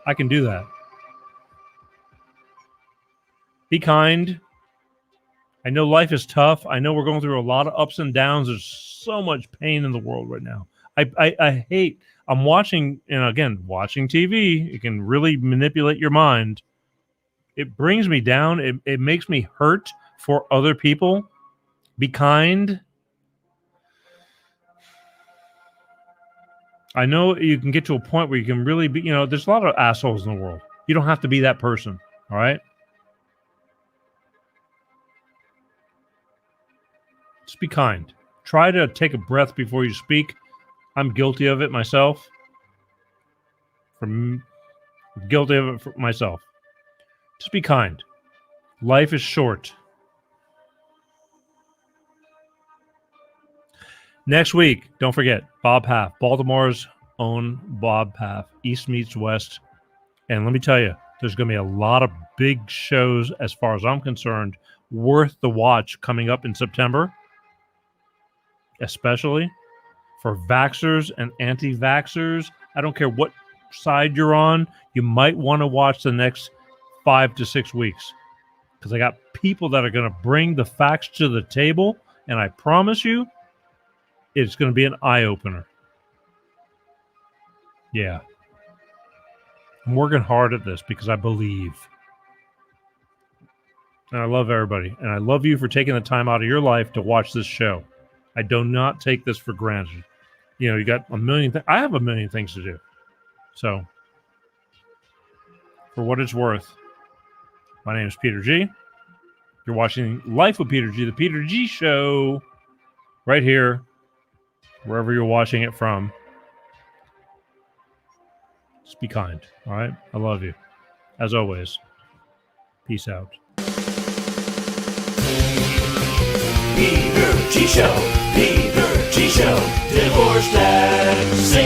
I can do that. Be kind. I know life is tough. I know we're going through a lot of ups and downs. There's so much pain in the world right now. I hate. I'm watching, and again, watching TV. It can really manipulate your mind. It brings me down. It makes me hurt for other people. Be kind. I know you can get to a point where you can really be, there's a lot of assholes in the world. You don't have to be that person. All right. Just be kind. Try to take a breath before you speak. I'm guilty of it myself. Guilty of it for myself. Just be kind. Life is short. Next week, don't forget, Bob Paff, Baltimore's own Bob path. East meets West. And let me tell you, there's going to be a lot of big shows, as far as I'm concerned, worth the watch coming up in September, especially for vaxxers and anti-vaxxers. I don't care what side you're on. You might want to watch the next 5 to 6 weeks, because I got people that are going to bring the facts to the table, and I promise you, it's going to be an eye-opener. Yeah. I'm working hard at this because I believe. And I love everybody. And I love you for taking the time out of your life to watch this show. I do not take this for granted. You know, you got a million things. I have a million things to do. So, for what it's worth, my name is Peter G. You're watching Life with Peter G, the Peter G Show, right here, wherever you're watching it from. Just be kind, all right? I love you. As always, peace out. Peter G Show, Peter G Show, divorced and single.